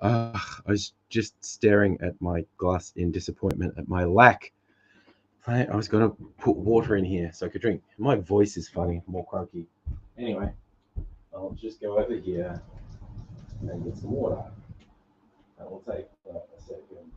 I was just staring at my glass in disappointment at my lack. I was going to put water in here so I could drink. My voice is funny, more croaky. Anyway, I'll just go over here and get some water. That will take a second.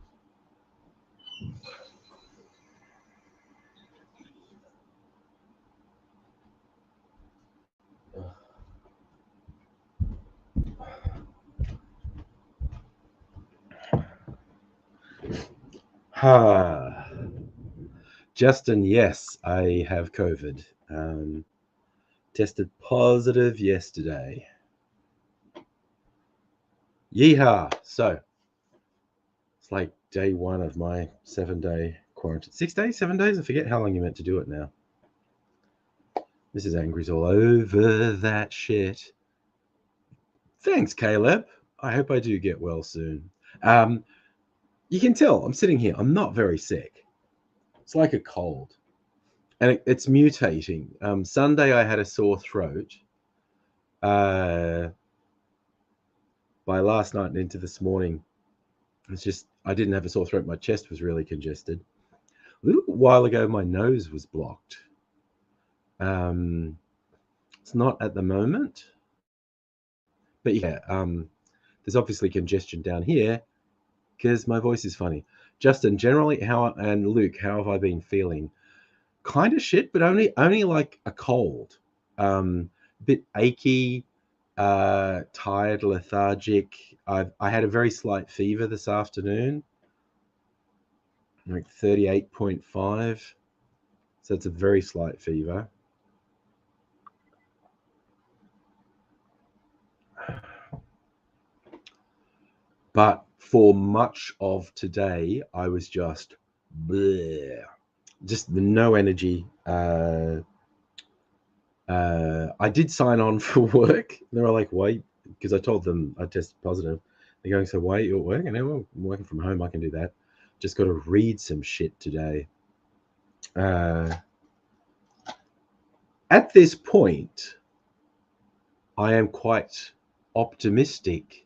Justin, yes, I have COVID. Tested positive yesterday. Yeehaw! So, it's like day one of my 7-day quarantine. 6 days? 7 days? I forget how long you meant to do it now. Mrs. Angry's all over that shit. Thanks, Caleb. I hope I do get well soon. You can tell I'm sitting here. I'm not very sick. It's like a cold. And it's mutating. Sunday I had a sore throat. By last night and into this morning, it's just I didn't have a sore throat. My chest was really congested. A little while ago, my nose was blocked. It's not at the moment, but yeah, there's obviously congestion down here because my voice is funny. Justin, generally, and Luke, how have I been feeling? Kind of shit, but only like a cold. A bit achy, tired, lethargic. I had a very slight fever this afternoon, like 38.5. So it's a very slight fever. But for much of today, I was just bleh, just no energy. I did sign on for work. They were like, why? Because I told them I tested positive. They're going, so why are you at work? And well, I'm working from home. I can do that. Just got to read some shit today. At this point, I am quite optimistic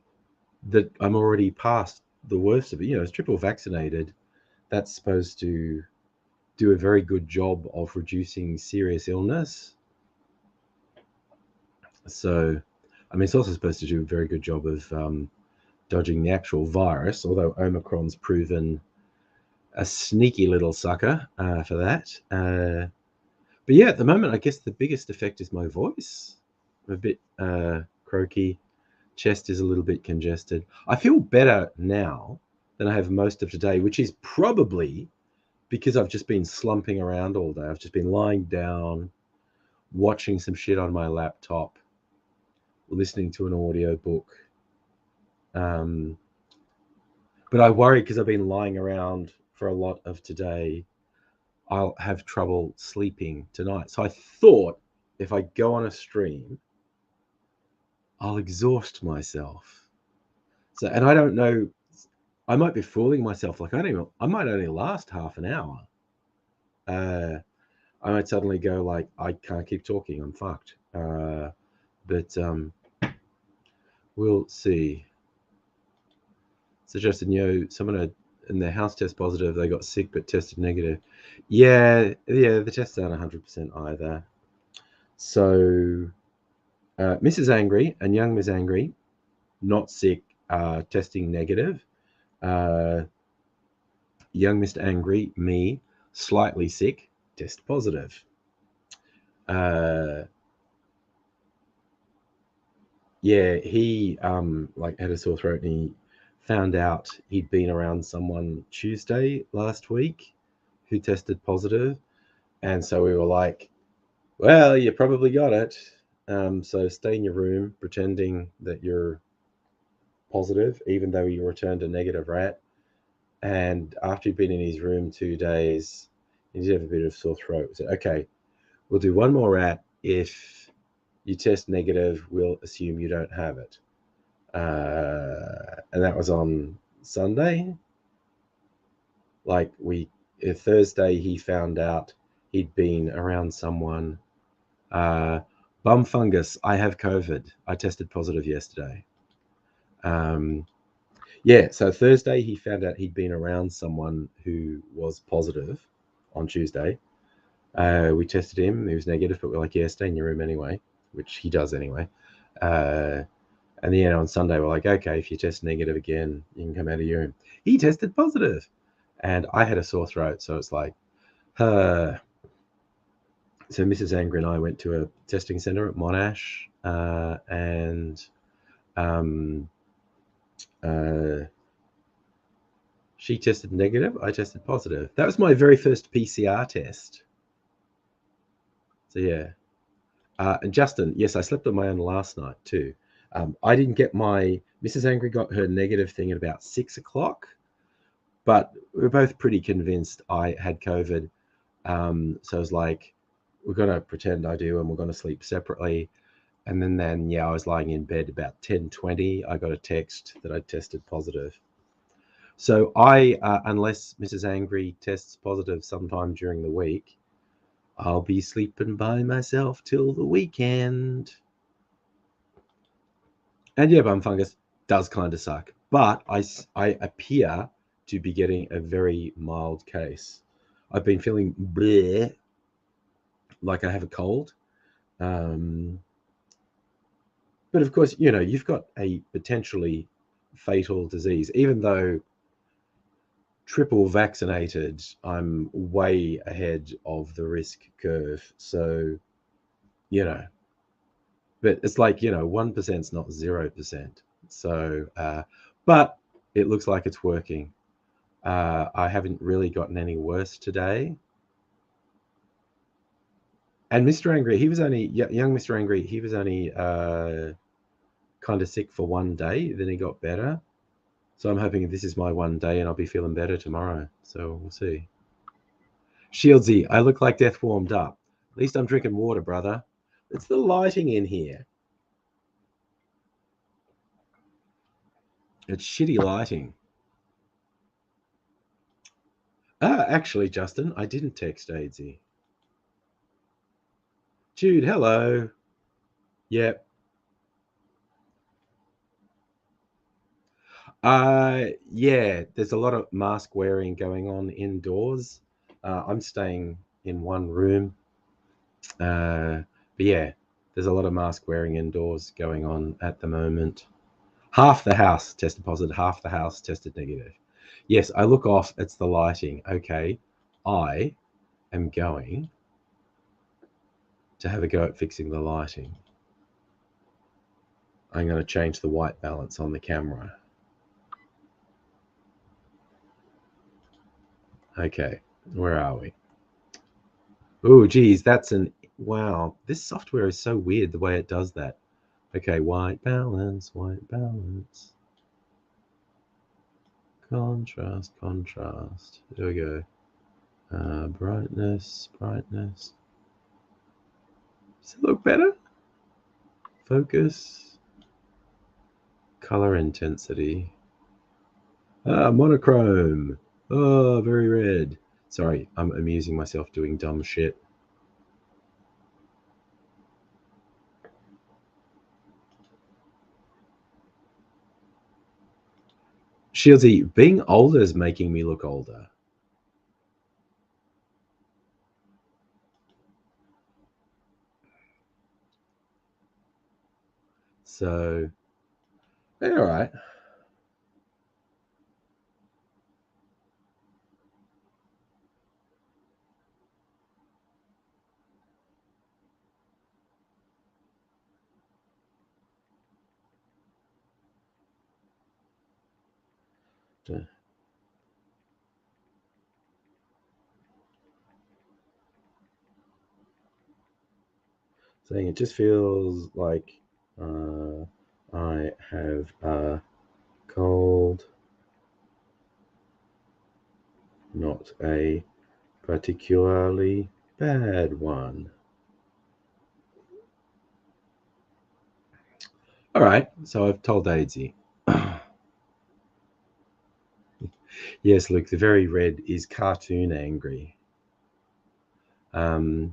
that I'm already past the worst of it. It's triple vaccinated. That's supposed to do a very good job of reducing serious illness. So, it's also supposed to do a very good job of dodging the actual virus, although Omicron's proven a sneaky little sucker for that. But yeah, at the moment, I guess the biggest effect is my voice. I'm a bit croaky. Chest is a little bit congested. I feel better now than I have most of today, which is probably because I've just been slumping around all day. I've just been lying down, watching some shit on my laptop, listening to an audio book. But I worry because I've been lying around for a lot of today, I'll have trouble sleeping tonight. So I thought if I go on a stream, I'll exhaust myself. So, and I don't know, I might be fooling myself. Like I might only last half an hour. I might suddenly go like, I can't keep talking. I'm fucked. But we'll see. So Justin, someone in their house test positive, they got sick but tested negative. Yeah, the tests aren't 100% either. So Mrs. Angry and young Ms. Angry, not sick, testing negative. Young Mr. Angry, me, slightly sick, test positive. Yeah, he had a sore throat and he found out he'd been around someone Tuesday last week who tested positive. And so we were like, well, you probably got it. So stay in your room pretending that you're positive, even though you returned a negative rat. And after he'd been in his room 2 days, he did have a bit of sore throat. We said, okay, we'll do one more rat. If you test negative, we'll assume you don't have it. And that was on Sunday. Like Thursday, he found out he'd been around someone. Bum fungus. I have COVID. I tested positive yesterday. Yeah, so Thursday he found out he'd been around someone who was positive on Tuesday. We tested him. He was negative, but we're like, yeah, stay in your room anyway, which he does anyway. And then on Sunday, we're like, okay, if you test negative again, you can come out of your room. He tested positive, and I had a sore throat, so it's like, so Mrs. Angry and I went to a testing centre at Monash, and she tested negative. I tested positive. That was my very first PCR test. So yeah. And Justin, yes, I slept on my own last night too. I didn't get Mrs. Angry got her negative thing at about 6 o'clock, but we were both pretty convinced I had COVID. So I was like, we're going to pretend I do, and we're going to sleep separately. And then, yeah, I was lying in bed about 10:20. I got a text that I tested positive. So unless Mrs. Angry tests positive sometime during the week, I'll be sleeping by myself till the weekend. And yeah, bum fungus does kind of suck, but I appear to be getting a very mild case. I've been feeling bleh, like I have a cold. But of course, you've got a potentially fatal disease. Even though triple vaccinated, I'm way ahead of the risk curve. So, but it's like, 1% is not 0%. So, but it looks like it's working. I haven't really gotten any worse today. And Mr. Angry, he was only, young Mr. Angry, he was only kind of sick for one day. Then he got better. So I'm hoping this is my one day and I'll be feeling better tomorrow. So we'll see. Shieldsy, I look like death warmed up. At least I'm drinking water, brother. It's the lighting in here. It's shitty lighting. Actually, Justin, I didn't text Aidsy. Jude, hello. Yep. Yeah, there's a lot of mask wearing going on indoors. I'm staying in one room. But yeah, there's a lot of mask wearing indoors going on at the moment. Half the house tested positive, half the house tested negative. Yes, I look off, it's the lighting. Okay, I am going to have a go at fixing the lighting. I'm going to change the white balance on the camera. Okay, where are we? Oh, geez, wow. This software is so weird the way it does that. Okay, white balance, white balance. Contrast, contrast. There we go. Brightness, brightness. Does it look better? Focus. Color intensity. Monochrome. Oh, very red. Sorry, I'm amusing myself doing dumb shit. Shieldsy, being older is making me look older. So, all right. Saying it just feels like I have a cold. not a particularly bad one. All right, so I've told Aidsy. Yes, Luke, the very red is cartoon angry. Yeah,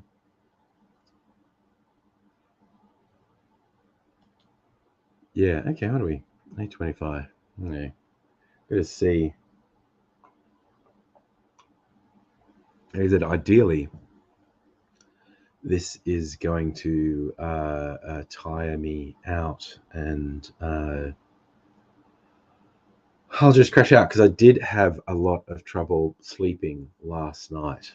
okay, what are we? 8:25. Okay. Good to see. Is that ideally this is going to tire me out, and I'll just crash out because I did have a lot of trouble sleeping last night.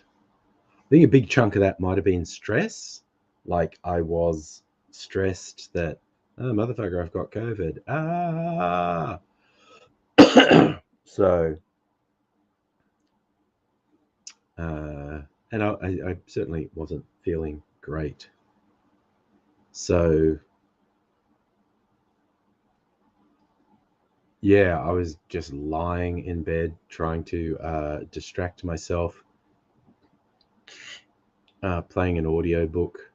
I think a big chunk of that might have been stress. Like I was stressed that, oh, motherfucker, I've got COVID. Ah. So, and I certainly wasn't feeling great. So, yeah, I was just lying in bed trying to distract myself, playing an audiobook.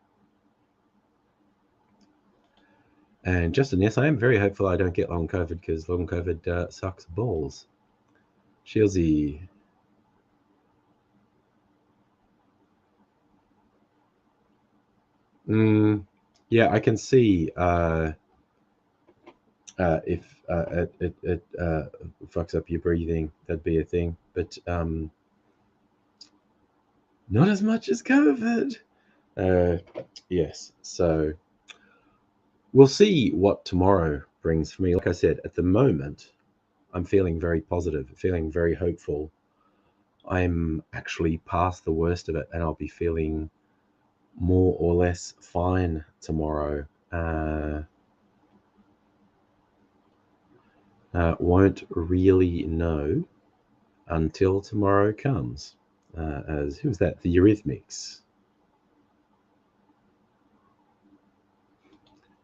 And Justin, yes, I am very hopeful I don't get long COVID because long COVID sucks balls. Shieldsy. Yeah, I can see if it fucks up your breathing, that'd be a thing. But not as much as COVID. Yes, so we'll see what tomorrow brings for me. Like I said, at the moment, I'm feeling very positive, feeling very hopeful. I'm actually past the worst of it, and I'll be feeling more or less fine tomorrow. Won't really know until tomorrow comes. As who's that? The Eurythmics.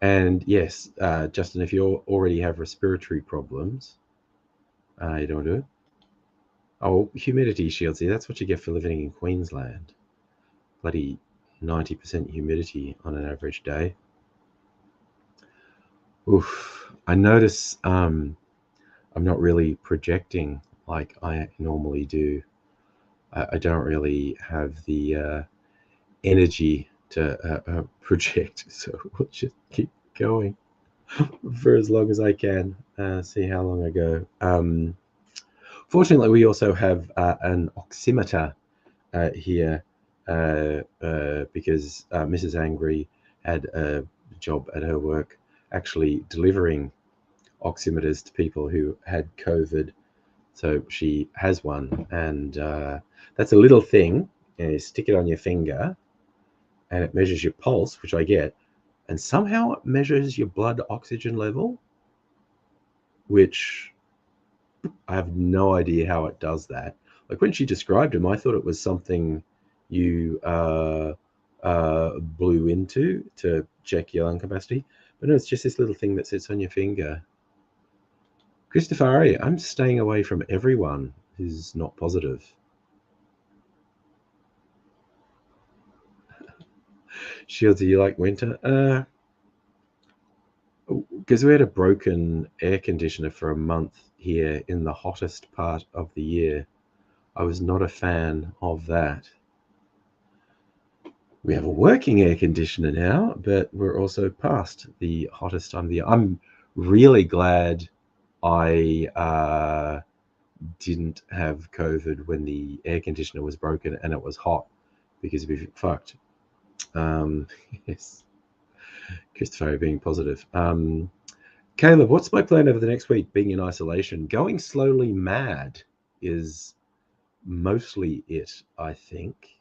And yes, Justin, if you already have respiratory problems, you don't do it. Oh, humidity shields. See, that's what you get for living in Queensland. Bloody 90% humidity on an average day. Oof. I notice I'm not really projecting like I normally do. I don't really have the energy to project, so we'll just keep going for as long as I can. See how long I go. Fortunately, we also have an oximeter here because Mrs. Angry had a job at her work actually delivering oximeters to people who had COVID. So she has one, and that's a little thing. And you stick it on your finger, and it measures your pulse, which I get, and somehow it measures your blood oxygen level, which I have no idea how it does that. Like when she described them, I thought it was something you blew into to check your lung capacity, but no, it's just this little thing that sits on your finger. Christopher, I'm staying away from everyone who's not positive. Shields, do you like winter? Because we had a broken air conditioner for a month here in the hottest part of the year. I was not a fan of that. We have a working air conditioner now, but we're also past the hottest time of the year. I'm really glad I didn't have COVID when the air conditioner was broken and it was hot, because we'd be fucked. Yes, Christopher being positive. Caleb, what's my plan over the next week? Being in isolation, going slowly mad is mostly it, I think.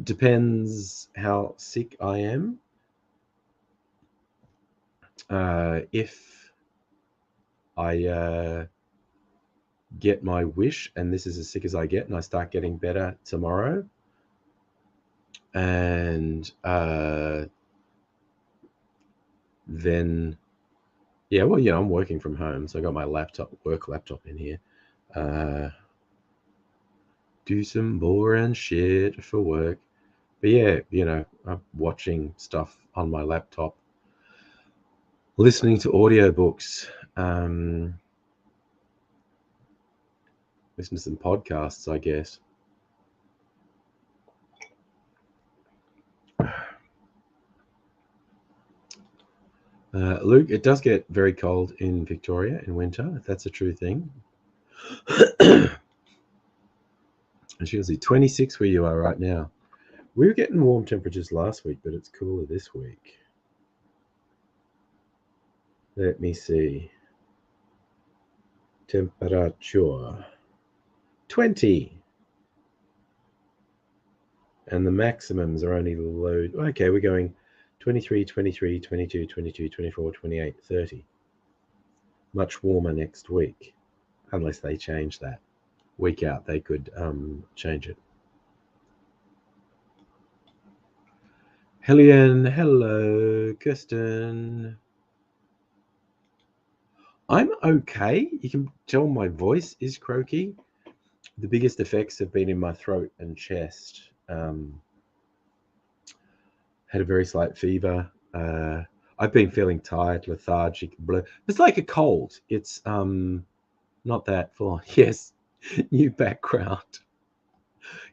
Depends how sick I am. If I get my wish and this is as sick as I get and I start getting better tomorrow, and then Yeah, well, I'm working from home, so I got my work laptop in here. Do some boring shit for work. But yeah, I'm watching stuff on my laptop, listening to audiobooks, listen to some podcasts, I guess. Luke, it does get very cold in Victoria in winter, if that's a true thing. And she'll see 26 where you are right now. We were getting warm temperatures last week, but it's cooler this week. Let me see. Temperature 20. And the maximums are only low. Okay, we're going 23, 23, 22, 22, 24, 28, 30. Much warmer next week, unless they change that. Week out, they could change it. Hellion, hello, Kirsten. I'm okay. You can tell my voice is croaky. The biggest effects have been in my throat and chest. Had a very slight fever. I've been feeling tired, lethargic, blur. It's like a cold. It's not that full on. Yes, new background.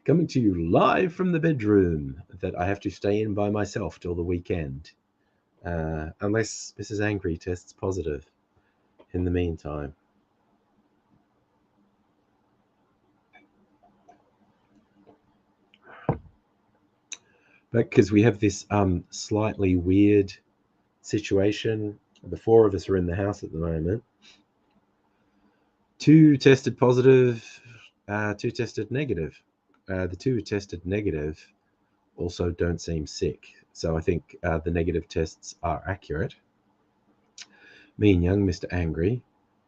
Coming to you live from the bedroom that I have to stay in by myself till the weekend. Unless Mrs. Angry tests positive in the meantime. But because we have this slightly weird situation, the four of us are in the house at the moment. 2 tested positive, 2 tested negative. The 2 who tested negative also don't seem sick. So I think the negative tests are accurate. Me and young Mr. Angry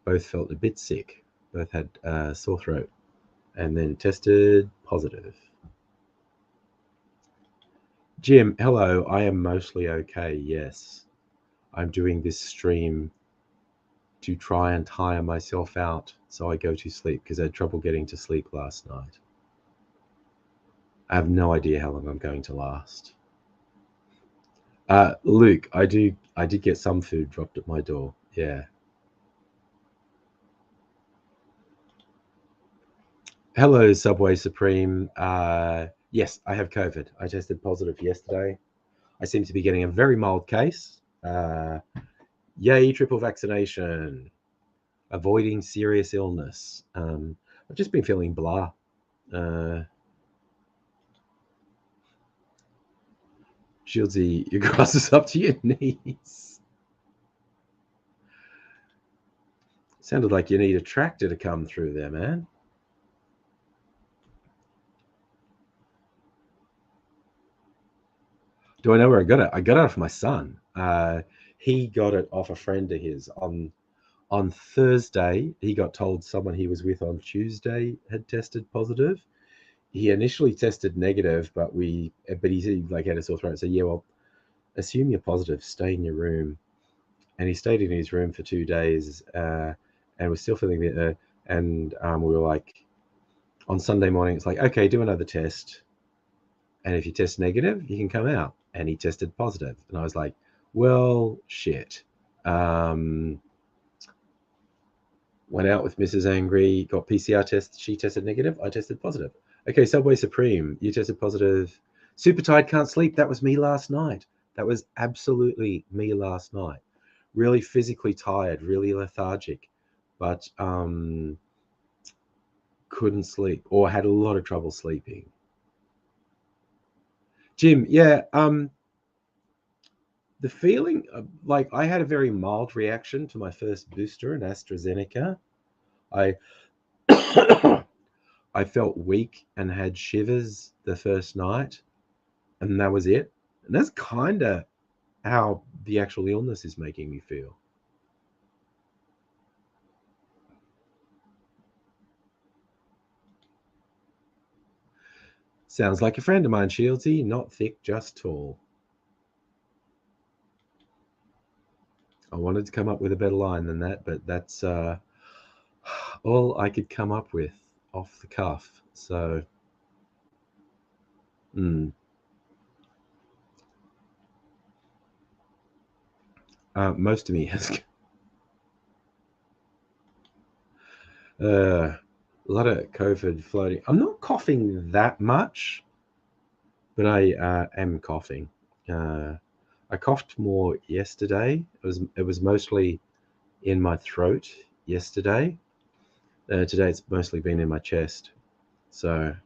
both felt a bit sick. Both had sore throat and then tested positive. Jim, hello. I am mostly okay, yes. I'm doing this stream to try and tire myself out so I go to sleep because I had trouble getting to sleep last night. I have no idea how long I'm going to last. Luke, I did get some food dropped at my door. Yeah. Hello, Subway Supreme. Yes, I have COVID. I tested positive yesterday. I seem to be getting a very mild case. Yay, triple vaccination. Avoiding serious illness. I've just been feeling blah. Shieldsy, your grass is up to your knees. Sounded like you need a tractor to come through there, man. Do I know where I got it? I got it off my son. He got it off a friend of his on Thursday. He got told someone he was with on Tuesday had tested positive. He initially tested negative, but he like had a sore throat. So yeah, well, assume you're positive. Stay in your room. And he stayed in his room for 2 days, and was still feeling it. And we were like, on Sunday morning, it's like, okay, do another test. And if you test negative, you can come out. And he tested positive. And I was like, well, shit. Went out with Mrs. Angry, got PCR tests. She tested negative. I tested positive. Okay, Subway Supreme, you tested positive. Super tired, can't sleep. That was me last night. That was absolutely me last night. Really physically tired, really lethargic, but couldn't sleep or had a lot of trouble sleeping. Jim, yeah, the feeling like I had a very mild reaction to my first booster in AstraZeneca. I I felt weak and had shivers the first night, and that was it. And that's kind of how the actual illness is making me feel. Sounds like a friend of mine, Shieldsy. Not thick, just tall. I wanted to come up with a better line than that, but that's all I could come up with off the cuff. So, most of me has a lot of COVID floating. I'm not coughing that much, but I am coughing. I coughed more yesterday. It was mostly in my throat yesterday. Today it's mostly been in my chest. So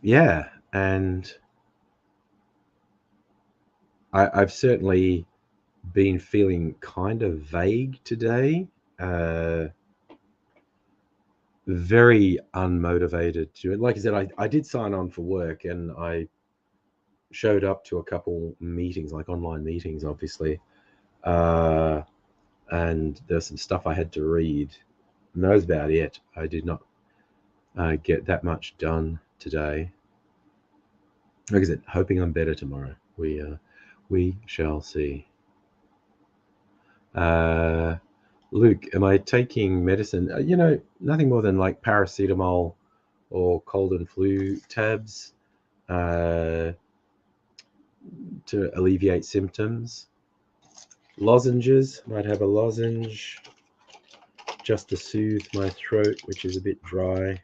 yeah, and I've certainly been feeling kind of vague today. Very unmotivated to it. Like I said, I did sign on for work and I showed up to a couple meetings, like online meetings, obviously. And there's some stuff I had to read. And that was about it. I did not get that much done today. Like I said, hoping I'm better tomorrow. We shall see. Luke, am I taking medicine? Nothing more than like paracetamol or cold and flu tabs to alleviate symptoms. Lozenges, might have a lozenge just to soothe my throat, which is a bit dry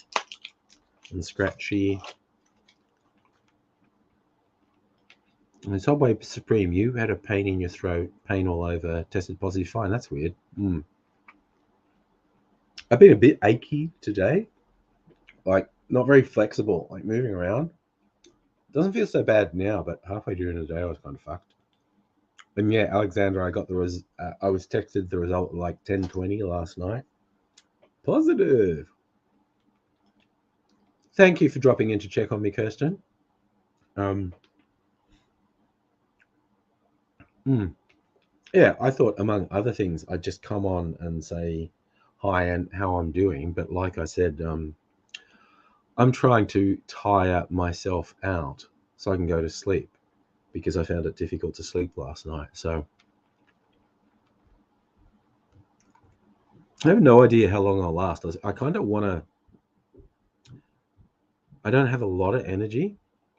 and scratchy. And it's Subway Supreme, you had a pain in your throat, pain all over, tested positive, fine. That's weird. I've been a bit achy today, like not very flexible, like moving around. Doesn't feel so bad now, but halfway during the day I was kind of fucked. And yeah, Alexander, I got I was texted the result at like 10:20 last night. Positive. Thank you for dropping in to check on me, Kirsten. Yeah, I thought among other things, I'd just come on and say hi and how I'm doing. But like I said, I'm trying to tire myself out so I can go to sleep because I found it difficult to sleep last night. So I have no idea how long I'll last. I kind of want to. I don't have a lot of energy.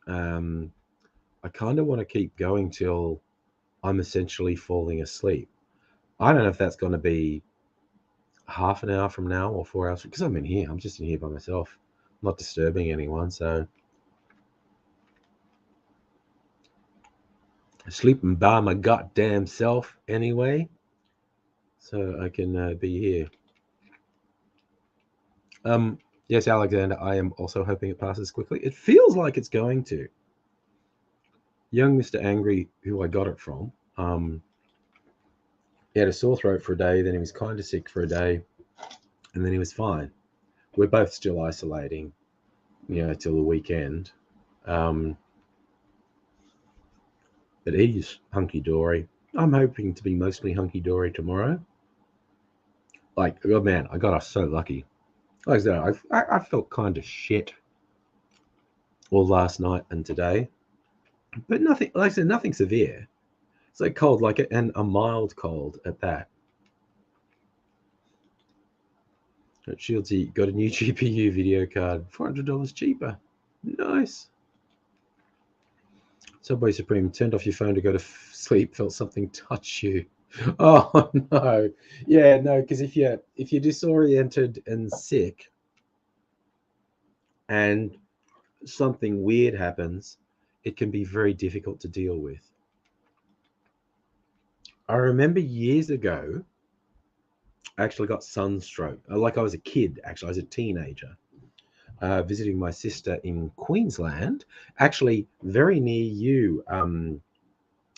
I kind of want to keep going till I'm essentially falling asleep. I don't know if that's going to be half an hour from now or 4 hours because I'm in here. I'm just in here by myself, not disturbing anyone. So sleeping by my goddamn self anyway, so I can be here. Yes, Alexander, I am also hoping it passes quickly. It feels like it's going to. Young Mr. Angry, who I got it from, he had a sore throat for a day, then he was kind of sick for a day, and then he was fine. We're both still isolating, till the weekend. But he's hunky-dory. I'm hoping to be mostly hunky-dory tomorrow. Like, oh man, I got us so lucky. Like I said, I felt kind of shit all last night and today, but nothing. Like I said, nothing severe. It's like cold, like a mild cold at that. Shieldsy got a new GPU video card, $400 cheaper. Nice. Subway Supreme, turned off your phone to go to sleep. Felt something touch you. Oh no, yeah, no, because if you're disoriented and sick, and something weird happens, it can be very difficult to deal with. I remember years ago, I actually got sunstroke. Like I was a kid, actually, I was a teenager, visiting my sister in Queensland, actually very near you,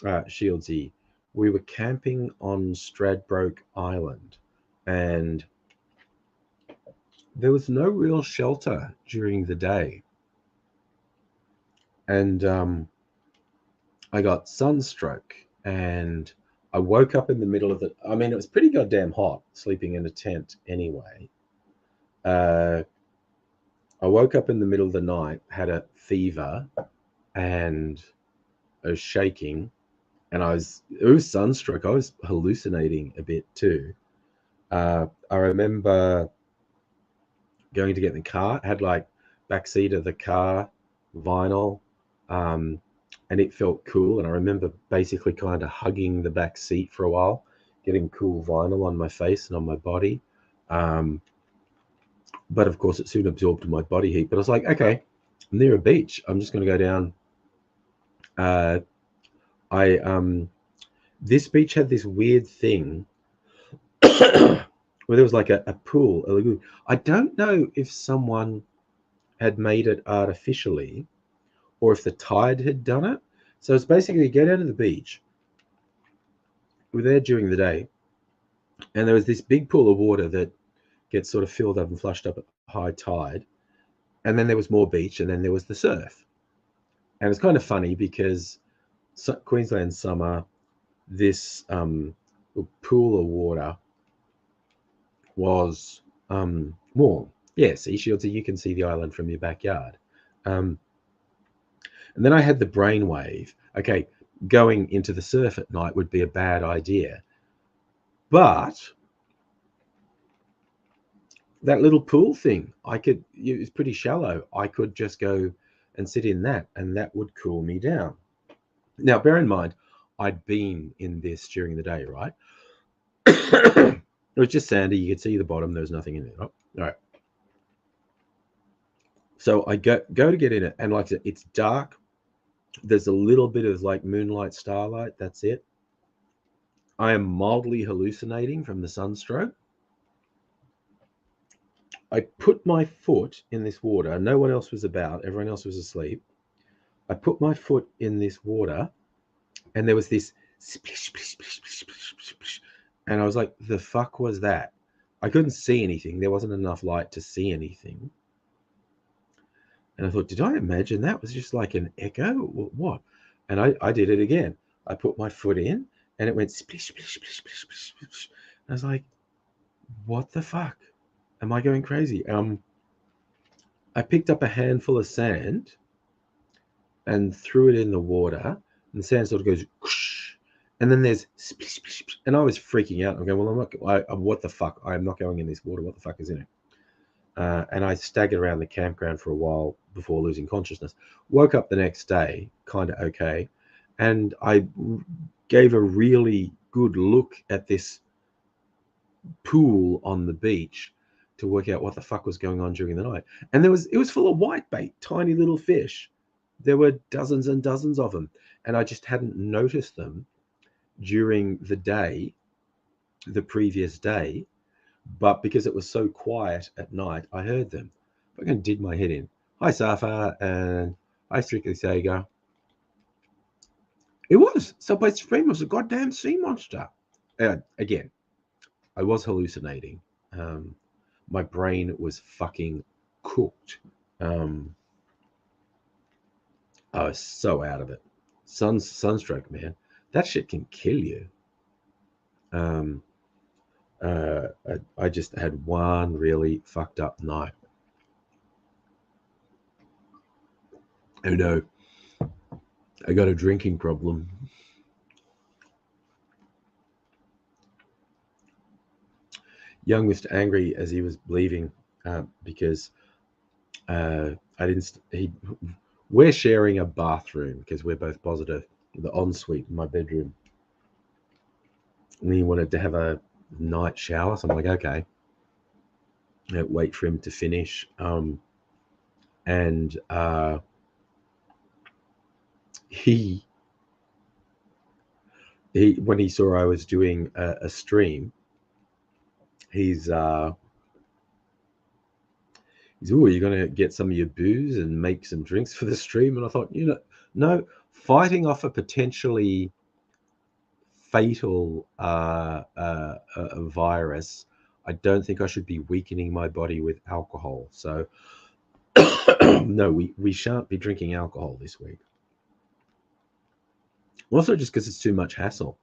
Shieldsy. We were camping on Stradbroke Island, and there was no real shelter during the day. And I got sunstroke, and I woke up in the middle of it. I mean, it was pretty goddamn hot sleeping in a tent anyway. I I woke up in the middle of the night, had a fever, and I was shaking, and it was sunstroke. I was hallucinating a bit too. I remember going to get in the car, had like backseat of the car, vinyl, and it felt cool. And I remember basically kind of hugging the back seat for a while, getting cool vinyl on my face and on my body. But of course, it soon absorbed my body heat. But I was like, okay, I'm near a beach. I'm just going to go down. This beach had this weird thing where there was like a pool, a lagoon. I don't know if someone had made it artificially or if the tide had done it. So it's basically you go down to the beach. We're there during the day, and there was this big pool of water that gets sort of filled up and flushed up at high tide. And then there was more beach, and then there was the surf. And it's kind of funny because Queensland summer, this pool of water was warm. Yeah, sea shields, you can see the island from your backyard. And then I had the brainwave. Okay, going into the surf at night would be a bad idea. But that little pool thing, it was pretty shallow. I could just go and sit in that, and that would cool me down. Now, bear in mind, I'd been in this during the day, right? It was just sandy. You could see the bottom. There was nothing in it. Oh, all right. So I go to get in it, and like I said, it's dark. There's a little bit of like moonlight, starlight. That's it. I am mildly hallucinating from the sunstroke. I put my foot in this water. No one else was about. Everyone else was asleep. I put my foot in this water, and there was this splish, splish, splish, splish, splish, splish. And I was like, the fuck was that? I couldn't see anything. There wasn't enough light to see anything. And I thought, did I imagine that was just like an echo? What? And I did it again. I put my foot in, and it went splish, splish, splish, splish, splish, splish. And I was like, what the fuck? Am I going crazy? I picked up a handful of sand and threw it in the water, and the sand sort of goes whoosh, and then there's splish, splish, splish, and I was freaking out. I'm going, well, what the fuck? I'm not going in this water. What the fuck is in it? And I staggered around the campground for a while before losing consciousness. Woke up the next day, kind of okay, and I gave a really good look at this pool on the beach to work out what the fuck was going on during the night. And it was full of whitebait, tiny little fish. There were dozens and dozens of them, and I just hadn't noticed them during the day, the previous day. But because it was so quiet at night, I heard them. I fucking did my head in. Hi, Safa, and hi, Strictly Sega. It was. Subway Supreme was a goddamn sea monster. Again, I was hallucinating. My brain was fucking cooked. I was so out of it. Sunstroke, man. That shit can kill you. I just had one really fucked up night. Oh no, I got a drinking problem. Young Mr. Angry as he was leaving because we're sharing a bathroom because we're both positive. The ensuite in my bedroom. And he wanted to have a night shower, so I'm like, okay. Wait for him to finish. And he when he saw I was doing a stream, he's oh, you're gonna get some of your booze and make some drinks for the stream. And I thought, no, fighting off a potentially fatal virus, I don't think I should be weakening my body with alcohol. So no, we shan't be drinking alcohol this week. Also, just because it's too much hassle.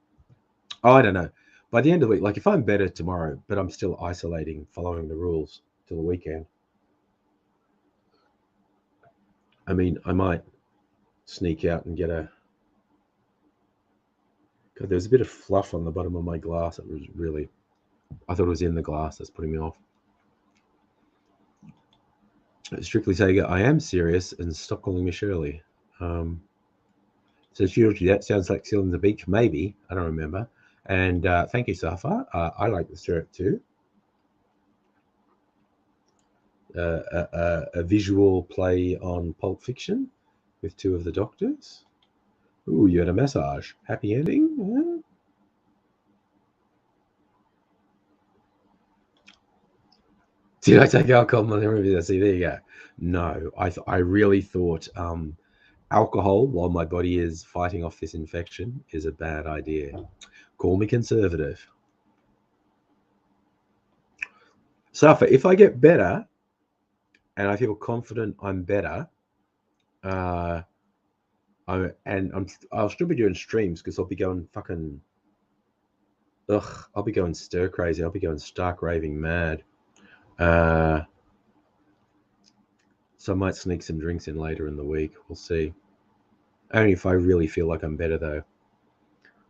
Oh, I don't know. By the end of the week, like if I'm better tomorrow, but I'm still isolating, following the rules till the weekend, I mean, I might sneak out and get a. God, there's a bit of fluff on the bottom of my glass. It was really. I thought it was in the glass. That's putting me off. Strictly Sega, I am serious, and stop calling me Shirley. So usually that sounds like Seal on the Beach, maybe. I don't remember. And thank you, Safa. I like the syrup too. A visual play on Pulp Fiction with two of the doctors. Ooh, you had a massage. Happy ending? Yeah. Did I take alcohol? See, there you go. No, I really thought alcohol while my body is fighting off this infection is a bad idea. Call me conservative. Safa, if I get better and I feel confident I'm better, uh, I'll still be doing streams because I'll be going fucking I'll be going stir crazy. I'll be going stark raving mad. So I might sneak some drinks in later in the week. We'll see. Only if I really feel like I'm better though.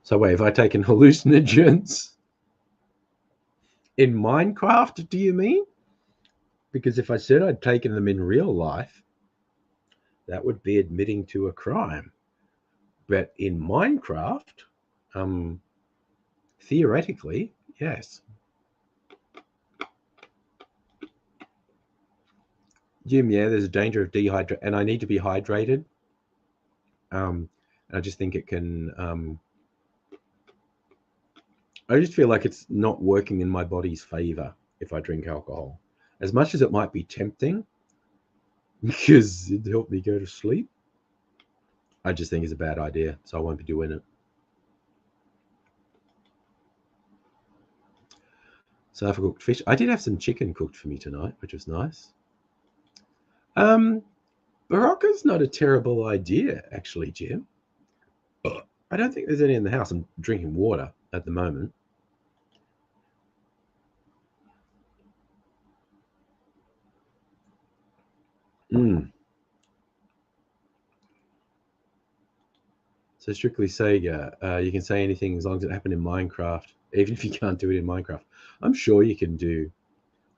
So wait, have I taken hallucinogens in Minecraft? Do you mean? Because if I said I'd taken them in real life, that would be admitting to a crime. But in Minecraft, theoretically, yes. Jim, yeah, there's a danger of dehydration, and I need to be hydrated. And I just think it can. I just feel like it's not working in my body's favor if I drink alcohol. As much as it might be tempting, because it helped me go to sleep, I just think it's a bad idea, so I won't be doing it. So I've cooked fish. I did have some chicken cooked for me tonight, which was nice. Barocca's not a terrible idea, actually, Jim. I don't think there's any in the house. I'm drinking water at the moment. So strictly Sega, you can say anything as long as it happened in Minecraft, even if you can't do it in Minecraft. I'm sure you can do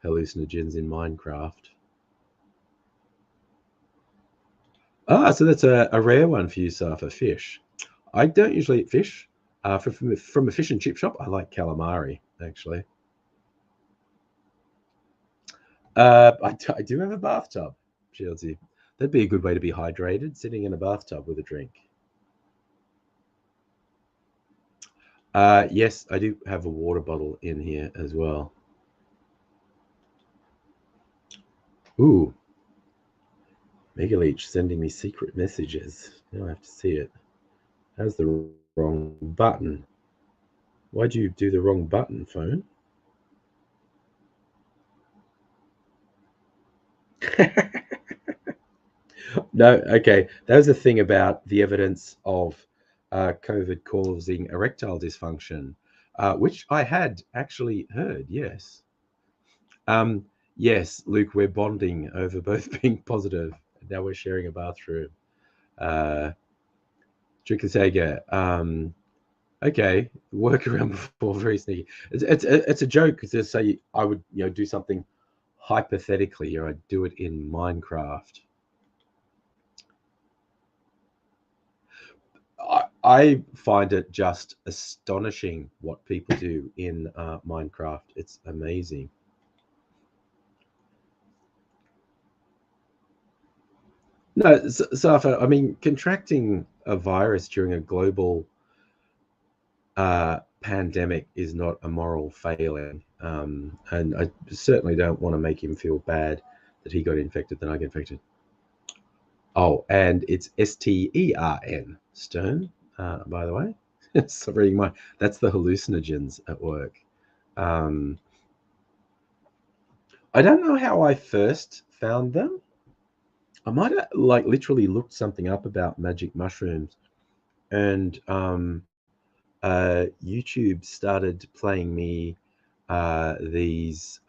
hallucinogens in Minecraft. So that's a rare one for you, Safa, fish. I don't usually eat fish. From a fish and chip shop, I like calamari, actually. I do have a bathtub, Shieldsy. That'd be a good way to be hydrated, sitting in a bathtub with a drink. Yes, I do have a water bottle in here as well. Ooh, Megaleech sending me secret messages. Now I have to see it. That's the wrong button. Why'd you do the wrong button, phone? No, okay. That was the thing about the evidence of COVID causing erectile dysfunction, which I had actually heard, yes. Yes, Luke, we're bonding over both being positive. Now we're sharing a bathroom. Trickasaga. Okay, work around before very sneaky. It's a joke because they say I would do something hypothetically, or I'd do it in Minecraft. I find it just astonishing what people do in Minecraft. It's amazing. No, Safa, I mean, contracting a virus during a global pandemic is not a moral failing. And I certainly don't want to make him feel bad that he got infected, then I get infected. Oh, and it's Stern, Stern, by the way. Sorry, that's the hallucinogens at work. Um, I don't know how I first found them. I might have like literally looked something up about magic mushrooms, and YouTube started playing me these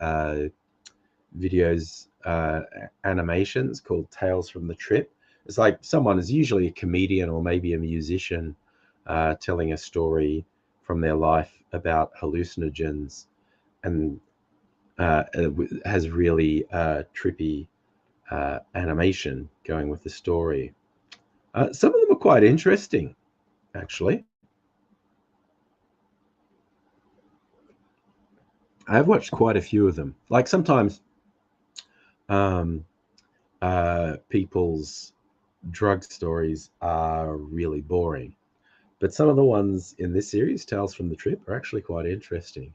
videos, animations called Tales from the Trip, It's like someone is usually a comedian or maybe a musician telling a story from their life about hallucinogens, and has really trippy animation going with the story. Some of them are quite interesting, actually. I've watched quite a few of them. Like sometimes um, people's drug stories are really boring, but some of the ones in this series, Tales from the Trip, are actually quite interesting.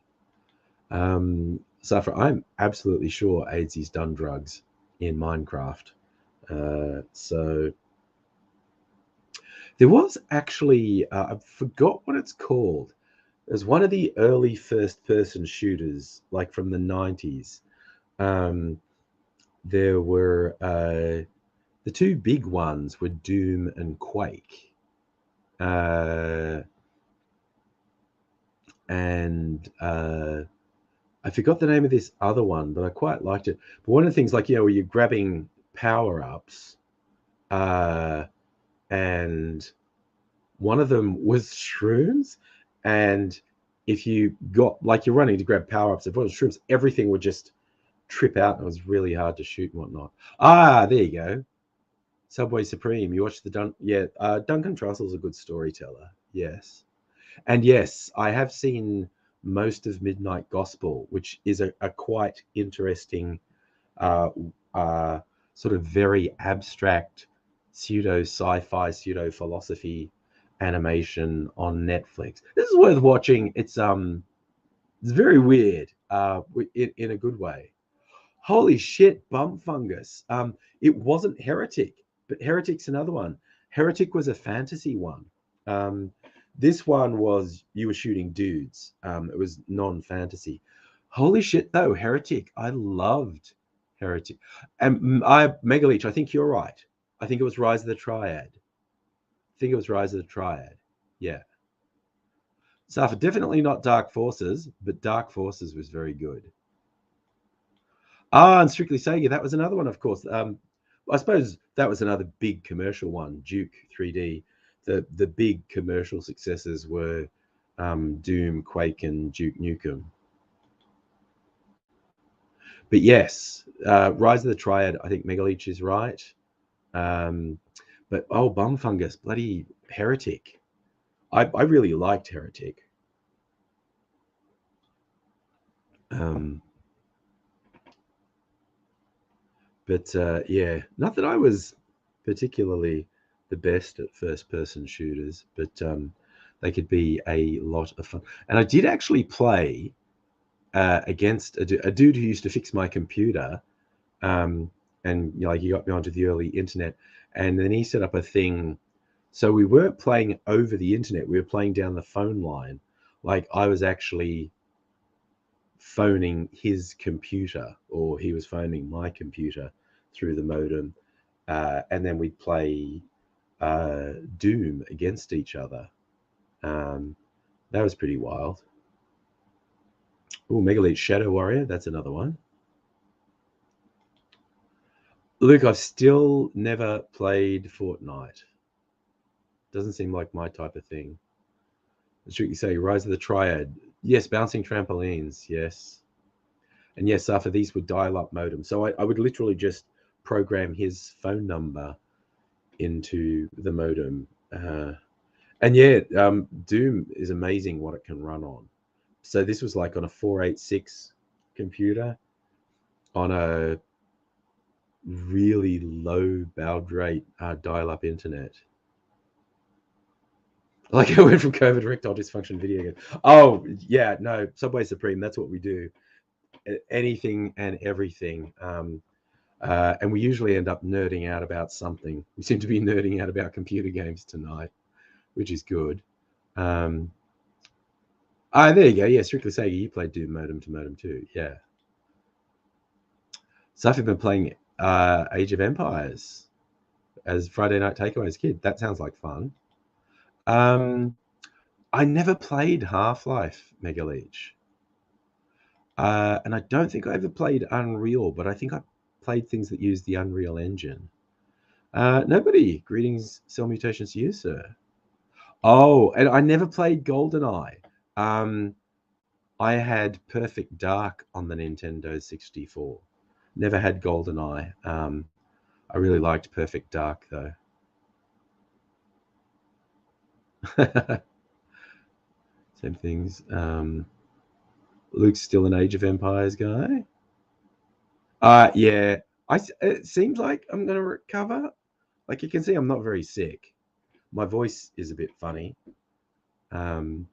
Safra, I'm absolutely sure AIDS's done drugs in Minecraft. So there was actually, I forgot what it's called. It was one of the early first person shooters, like from the 90s. Um, there were the two big ones were Doom and Quake. Uh, and I forgot the name of this other one, but I quite liked it. But one of the things, like, where you're grabbing power ups, uh, and one of them was shrooms. And if you got, like, you're running to grab power ups, if it was shrooms, everything would just trip out and it was really hard to shoot and whatnot. Ah, there you go. Subway Supreme. You watched Duncan Trussell's a good storyteller. Yes. And yes, I have seen most of Midnight Gospel, which is a quite interesting, uh, uh, sort of very abstract, pseudo sci-fi, pseudo philosophy animation on Netflix. This is worth watching. It's very weird, in a good way. Holy shit, bump fungus. It wasn't Heretic, but Heretic's another one. Heretic was a fantasy one. Um, this one was you were shooting dudes. It was non-fantasy. Holy shit, though, Heretic. I loved Heretic. And I Megaleech, I think you're right. I think it was Rise of the Triad. I think it was Rise of the Triad. Yeah. Safa, definitely not Dark Forces, but Dark Forces was very good. Ah, and Strictly Sega, that was another one, of course. I suppose that was another big commercial one, Duke 3D. The big commercial successes were Doom, Quake, and Duke Nukem. But yes, Rise of the Triad, I think Megaleech is right. Um, but oh, Bum Fungus, bloody Heretic. I really liked Heretic. Um, but yeah, not that I was particularly the best at first person shooters, but they could be a lot of fun. And I did actually play against a dude who used to fix my computer. Um, and like he got me onto the early internet, and then he set up a thing. So we weren't playing over the internet; we were playing down the phone line. Like I was actually phoning his computer, or he was phoning my computer through the modem, and then we'd play Doom against each other. Um, that was pretty wild. Oh, Megalith Shadow Warrior, that's another one. Luke, I've still never played Fortnite. Doesn't seem like my type of thing. Strictly say Rise of the Triad. Yes, bouncing trampolines. Yes. And yes, after these would dial up modem. So I would literally just program his phone number into the modem. And yeah, Doom is amazing what it can run on. So this was like on a 486 computer on a really low baud rate dial-up internet. Like I went from COVID erectile dysfunction video game. Oh yeah, no, Subway Supreme. That's what we do. Anything and everything. And we usually end up nerding out about something. We seem to be nerding out about computer games tonight, which is good. There you go. Yeah, Strictly Sega, you played Doom modem to modem too. Yeah. So I've been playing Age of Empires as Friday Night Takeaway as a kid. That sounds like fun. I never played Half-Life Mega Leech. And I don't think I ever played Unreal, but I think I played things that use the Unreal Engine. Nobody. Greetings, salutations to you, sir. Oh, and I never played GoldenEye. Um, I had Perfect Dark on the Nintendo 64. Never had GoldenEye. I really liked Perfect Dark though. Same things. Luke's still an Age of Empires guy. Yeah. It seems like I'm gonna recover. Like you can see, I'm not very sick. My voice is a bit funny. Um,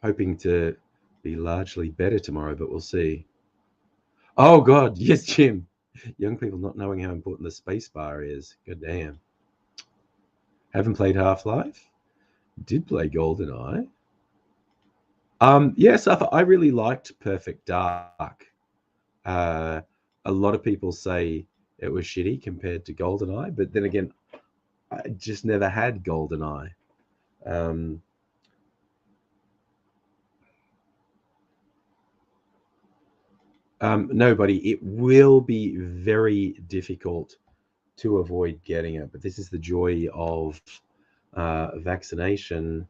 hoping to be largely better tomorrow, but we'll see. Oh God, yes, Jim. Young people not knowing how important the space bar is. God damn. Haven't played Half-Life. Did play GoldenEye. Yes, I really liked Perfect Dark. Uh, a lot of people say it was shitty compared to GoldenEye, but then again, I just never had GoldenEye. Um, Nobody. It will be very difficult to avoid getting it, but this is the joy of vaccination,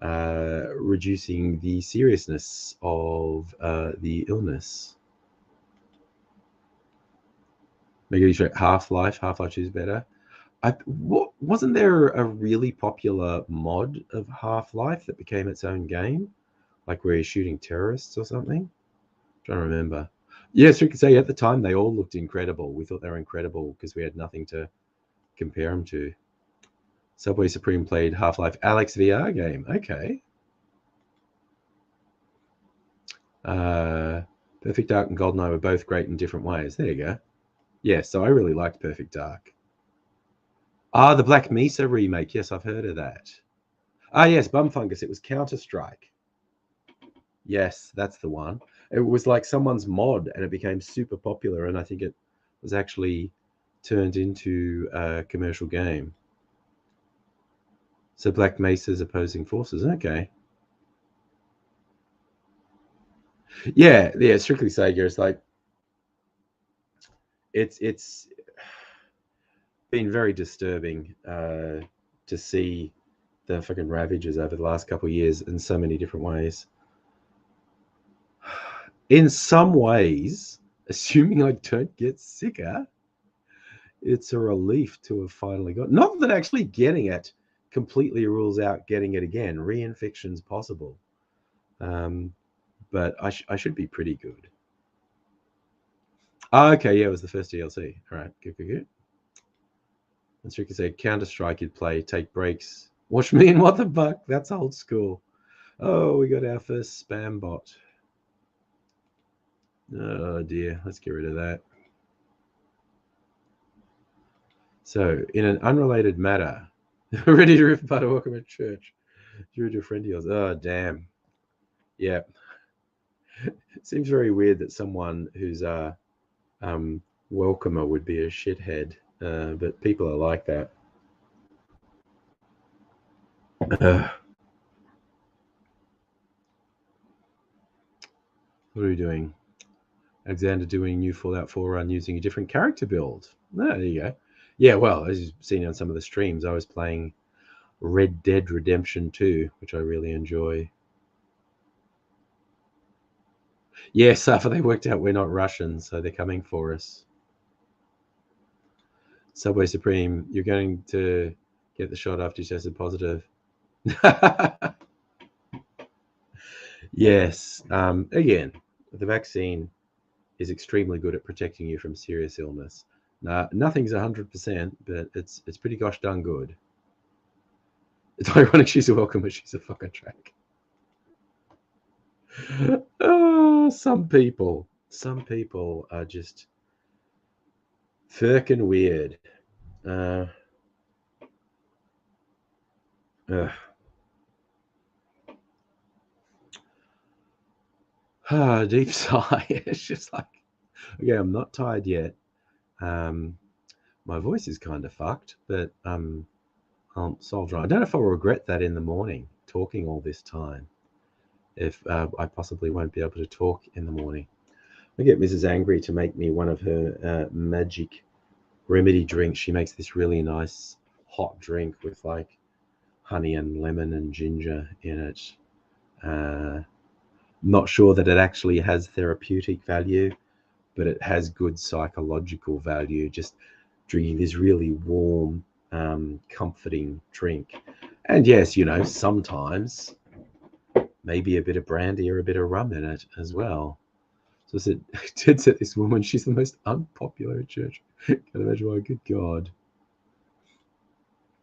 reducing the seriousness of the illness. Maybe Half-Life. Half-Life 2 is better. Wasn't there a really popular mod of Half-Life that became its own game? Like where you're shooting terrorists or something? I'm trying to remember. Yes, we could say at the time they all looked incredible. We thought they were incredible because we had nothing to compare them to. Subway Supreme played Half-Life Alex VR game. Okay. Uh, Perfect Dark and GoldenEye were both great in different ways. There you go. Yeah, so I really liked Perfect Dark. The Black Mesa remake. Yes, I've heard of that. Yes, Bumfungus. It was Counter-Strike. Yes, that's the one. It was like someone's mod and it became super popular, and I think it was actually turned into a commercial game. So Black Mesa's opposing forces. Okay. Yeah, yeah, strictly Sega is like it's been very disturbing to see the fucking ravages over the last couple of years in so many different ways. In some ways, assuming I don't get sicker, it's a relief to have finally got. Not that actually getting it completely rules out getting it again. Reinfection's possible, um, but I should be pretty good. Okay, yeah, it was the first DLC. All right, good, good, good. And Ricky said Counter Strike you'd play, take breaks. Watch me and what the fuck? That's old school. Oh, we got our first spam bot. Oh dear, let's get rid of that. So, in an unrelated matter, ready to rip apart a welcome at church. You're a friend of yours. Oh, damn. Yeah. It seems very weird that someone who's a welcomer would be a shithead, but people are like that. What are we doing? Alexander doing new Fallout 4 run using a different character build. Oh, there you go. Yeah, well, as you've seen on some of the streams, I was playing Red Dead Redemption 2, which I really enjoy. Yes, after they worked out we're not Russian, so they're coming for us. Subway Supreme, you're going to get the shot after you tested positive. Yes. Again, the vaccine is extremely good at protecting you from serious illness. Nothing's 100%, but it's pretty gosh darn good. It's ironic she's a welcomer, she's a fucking track. Oh, some people are just firkin' weird. Deep sigh. It's just like, okay, I'm not tired yet. My voice is kind of fucked, but I'll solve it. I don't know if I'll regret that in the morning, talking all this time. If I possibly won't be able to talk in the morning. I get Mrs. Angry to make me one of her magic remedy drink. She makes this really nice hot drink with like honey and lemon and ginger in it. Not sure that it actually has therapeutic value, but it has good psychological value. Just drinking this really warm, comforting drink. And yes, sometimes maybe a bit of brandy or a bit of rum in it as well. So I said, Ted said this woman, she's the most unpopular at church. Can't imagine why. Good God.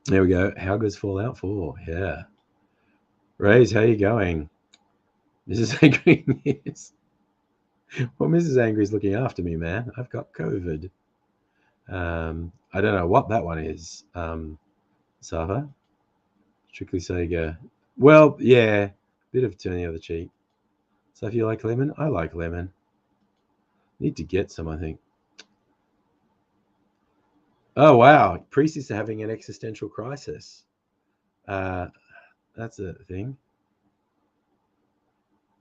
There we go. How goes Fallout 4? Yeah. Raze, how you going? Mrs. Angry is. Well, Mrs. Angry is looking after me, man. I've got COVID. I don't know what that one is. Sava. Strictly Sega. Well, yeah. Bit of turn the other cheek. So if you like lemon, I like lemon. Need to get some, I think. Oh, wow. Priest is having an existential crisis. That's a thing.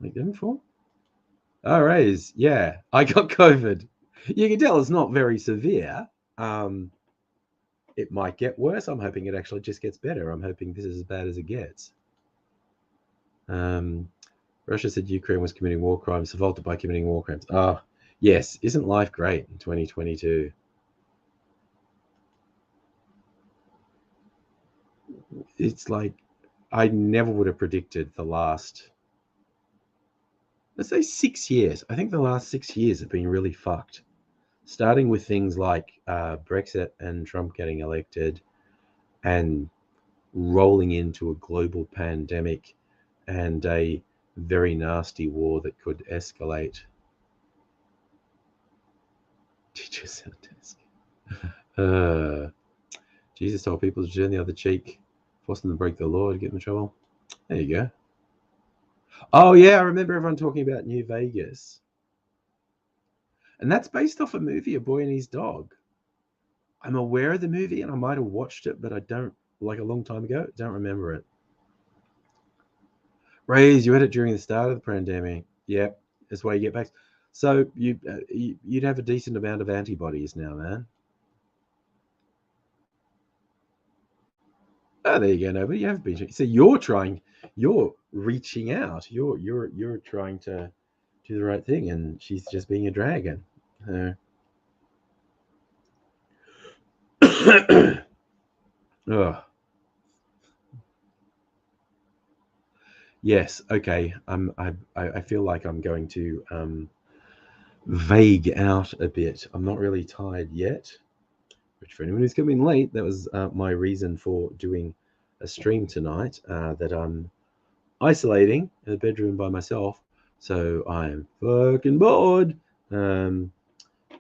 Like them for? All right. Yeah, I got COVID. You can tell it's not very severe. It might get worse. I'm hoping it actually just gets better. I'm hoping this is as bad as it gets. Russia said Ukraine was committing war crimes, assaulted by committing war crimes. Oh, yes. Isn't life great in 2022? It's like I never would have predicted the last, let's say, 6 years. I think the last 6 years have been really fucked. Starting with things like Brexit and Trump getting elected and rolling into a global pandemic and a very nasty war that could escalate. Teachers at desk. Jesus told people to turn the other cheek, forcing them to break the law to get them in trouble. There you go. Oh, yeah, I remember everyone talking about New Vegas. And that's based off a movie, A Boy and His Dog. I'm aware of the movie and I might have watched it, but I don't, like a long time ago, don't remember it. Raise, you had it during the start of the pandemic. Yep, that's why you get back. So you'd have a decent amount of antibodies now, man. Oh, there you go. No, but you have been. So you're reaching out. You're trying to do the right thing, and she's just being a dragon. Oh, yes. Okay. I feel like I'm going to vague out a bit. I'm not really tired yet. Which for anyone who's coming late, that was my reason for doing a stream tonight. That I'm isolating in the bedroom by myself, so I'm fucking bored.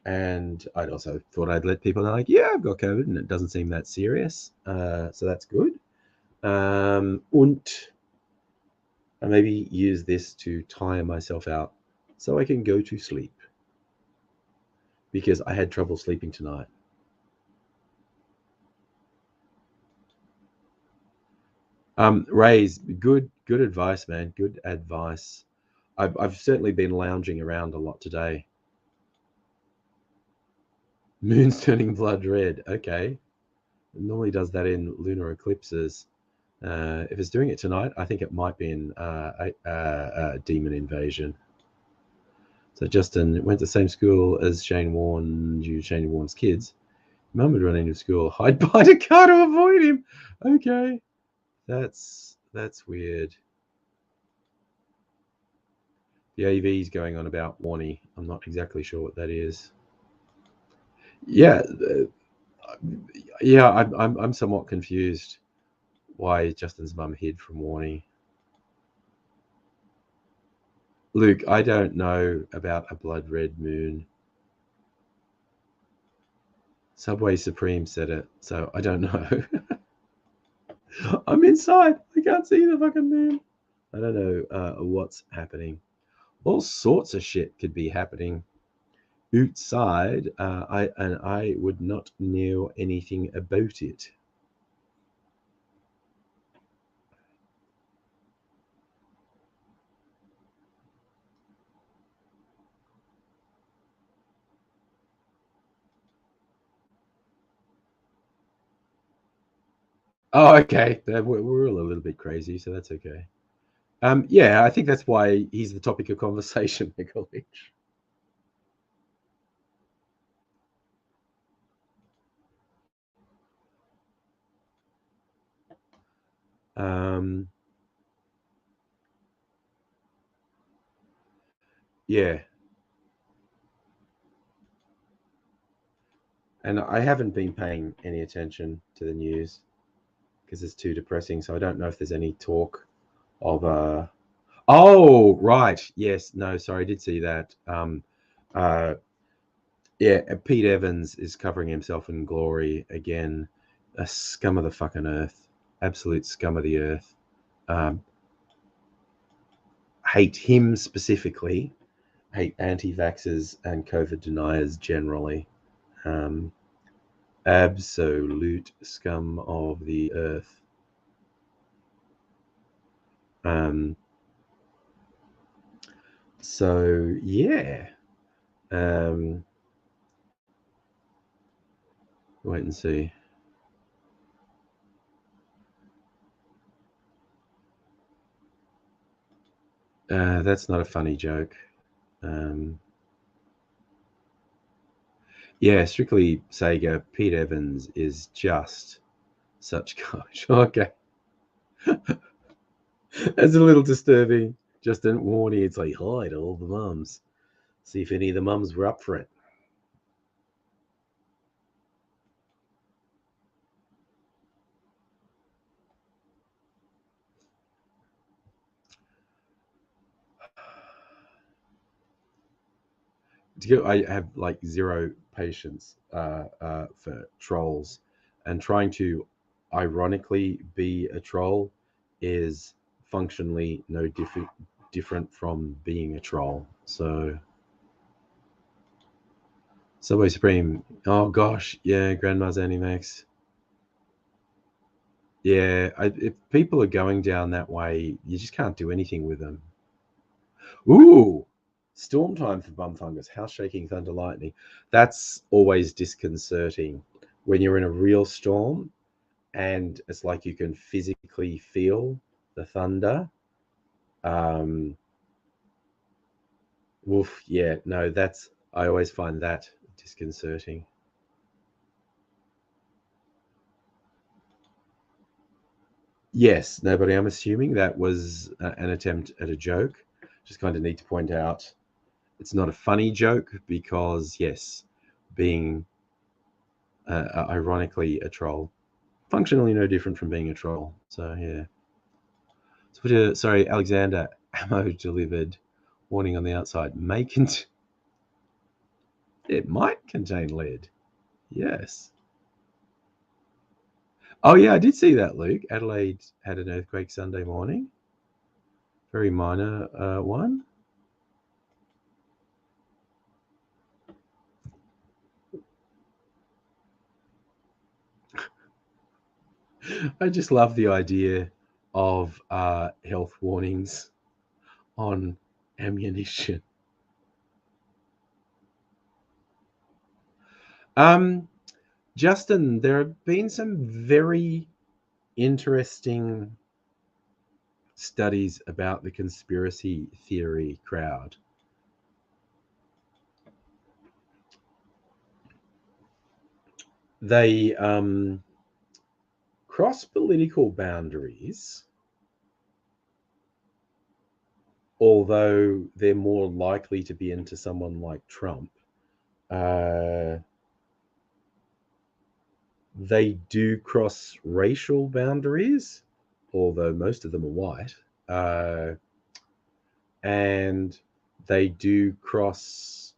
And I'd also thought I'd let people know, like, yeah, I've got COVID, and it doesn't seem that serious. So that's good. And I maybe use this to tire myself out so I can go to sleep because I had trouble sleeping tonight. Ray's good advice, man. Good advice. I've certainly been lounging around a lot today. Moon's turning blood red. Okay. It normally does that in lunar eclipses. If it's doing it tonight, I think it might be in a demon invasion. So Justin went to the same school as Shane Warne's kids. Mum would run into school, hide behind a car to avoid him. Okay. That's weird. The AV is going on about Warnie. I'm not exactly sure what that is. Yeah, yeah. I'm somewhat confused why Justin's mum hid from Warnie. Luke, I don't know about a blood red moon. Subway Supreme said it, so I don't know. I'm inside. I can't see the fucking moon. I don't know what's happening. All sorts of shit could be happening outside. I would not know anything about it. Oh, okay. We're all a little bit crazy, so that's okay. Yeah, I think that's why he's the topic of conversation, Nicholich. Um, yeah, and I haven't been paying any attention to the news because it's too depressing. So I don't know if there's any talk of Oh, right. Yes. No. Sorry. I did see that. Uh. Yeah. Pete Evans is covering himself in glory again. A scum of the fucking earth. Absolute scum of the earth. Um, hate him specifically. Hate anti-vaxxers and COVID deniers generally. Um, absolute scum of the earth. Um, so yeah. Um, wait and see. That's not a funny joke. Um, yeah, strictly Sega. Pete Evans is just such gosh. Okay, that's a little disturbing. Just a warning. It's like hi to all the mums. See if any of the mums were up for it. I have like zero patience for trolls, and trying to ironically be a troll is functionally no different from being a troll. So Subway Supreme. Oh gosh, yeah, Grandma's Animax. Yeah, if people are going down that way, you just can't do anything with them. Ooh, storm time for bum fungus, house shaking, thunder, lightning. That's always disconcerting when you're in a real storm and it's like you can physically feel the thunder. Um, Woof, yeah, no, I always find that disconcerting. Yes, no, but I'm assuming that was an attempt at a joke. Just kind of need to point out it's not a funny joke because, yes, being ironically a troll, functionally no different from being a troll. So, yeah. Sorry, Alexander, ammo delivered. Warning on the outside. It might contain lead. Yes. Oh, yeah, I did see that, Luke. Adelaide had an earthquake Sunday morning. Very minor one. I just love the idea of health warnings on ammunition. Um, Justin, there have been some very interesting studies about the conspiracy theory crowd. They cross political boundaries, although they're more likely to be into someone like Trump. Uh, they do cross racial boundaries, although most of them are white. Uh, and they do cross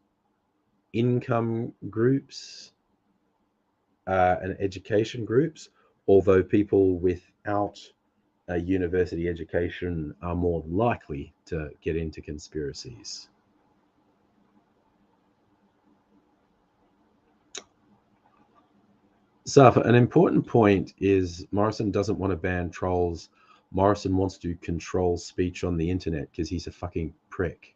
income groups and education groups, although people without a university education are more likely to get into conspiracies. Safa, an important point is Morrison doesn't want to ban trolls. Morrison wants to control speech on the internet because he's a fucking prick.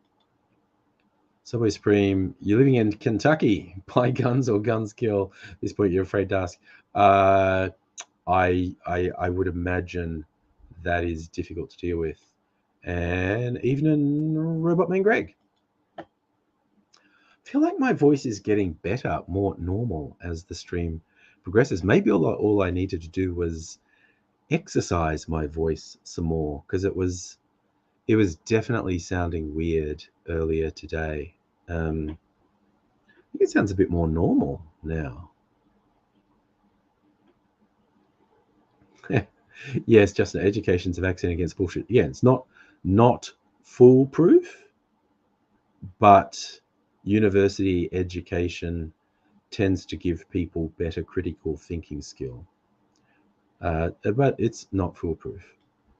Subway Supreme, you're living in Kentucky. Buy guns or guns kill? At this point, you're afraid to ask. Uh, I would imagine that is difficult to deal with. And evening, Robot Man Greg. I feel like my voice is getting better, more normal as the stream progresses. Maybe all I needed to do was exercise my voice some more, because it was definitely sounding weird earlier today. I think it sounds a bit more normal now. Yes, Justin, education's a vaccine against bullshit. Yeah, it's not foolproof, but university education tends to give people better critical thinking skill. But it's not foolproof.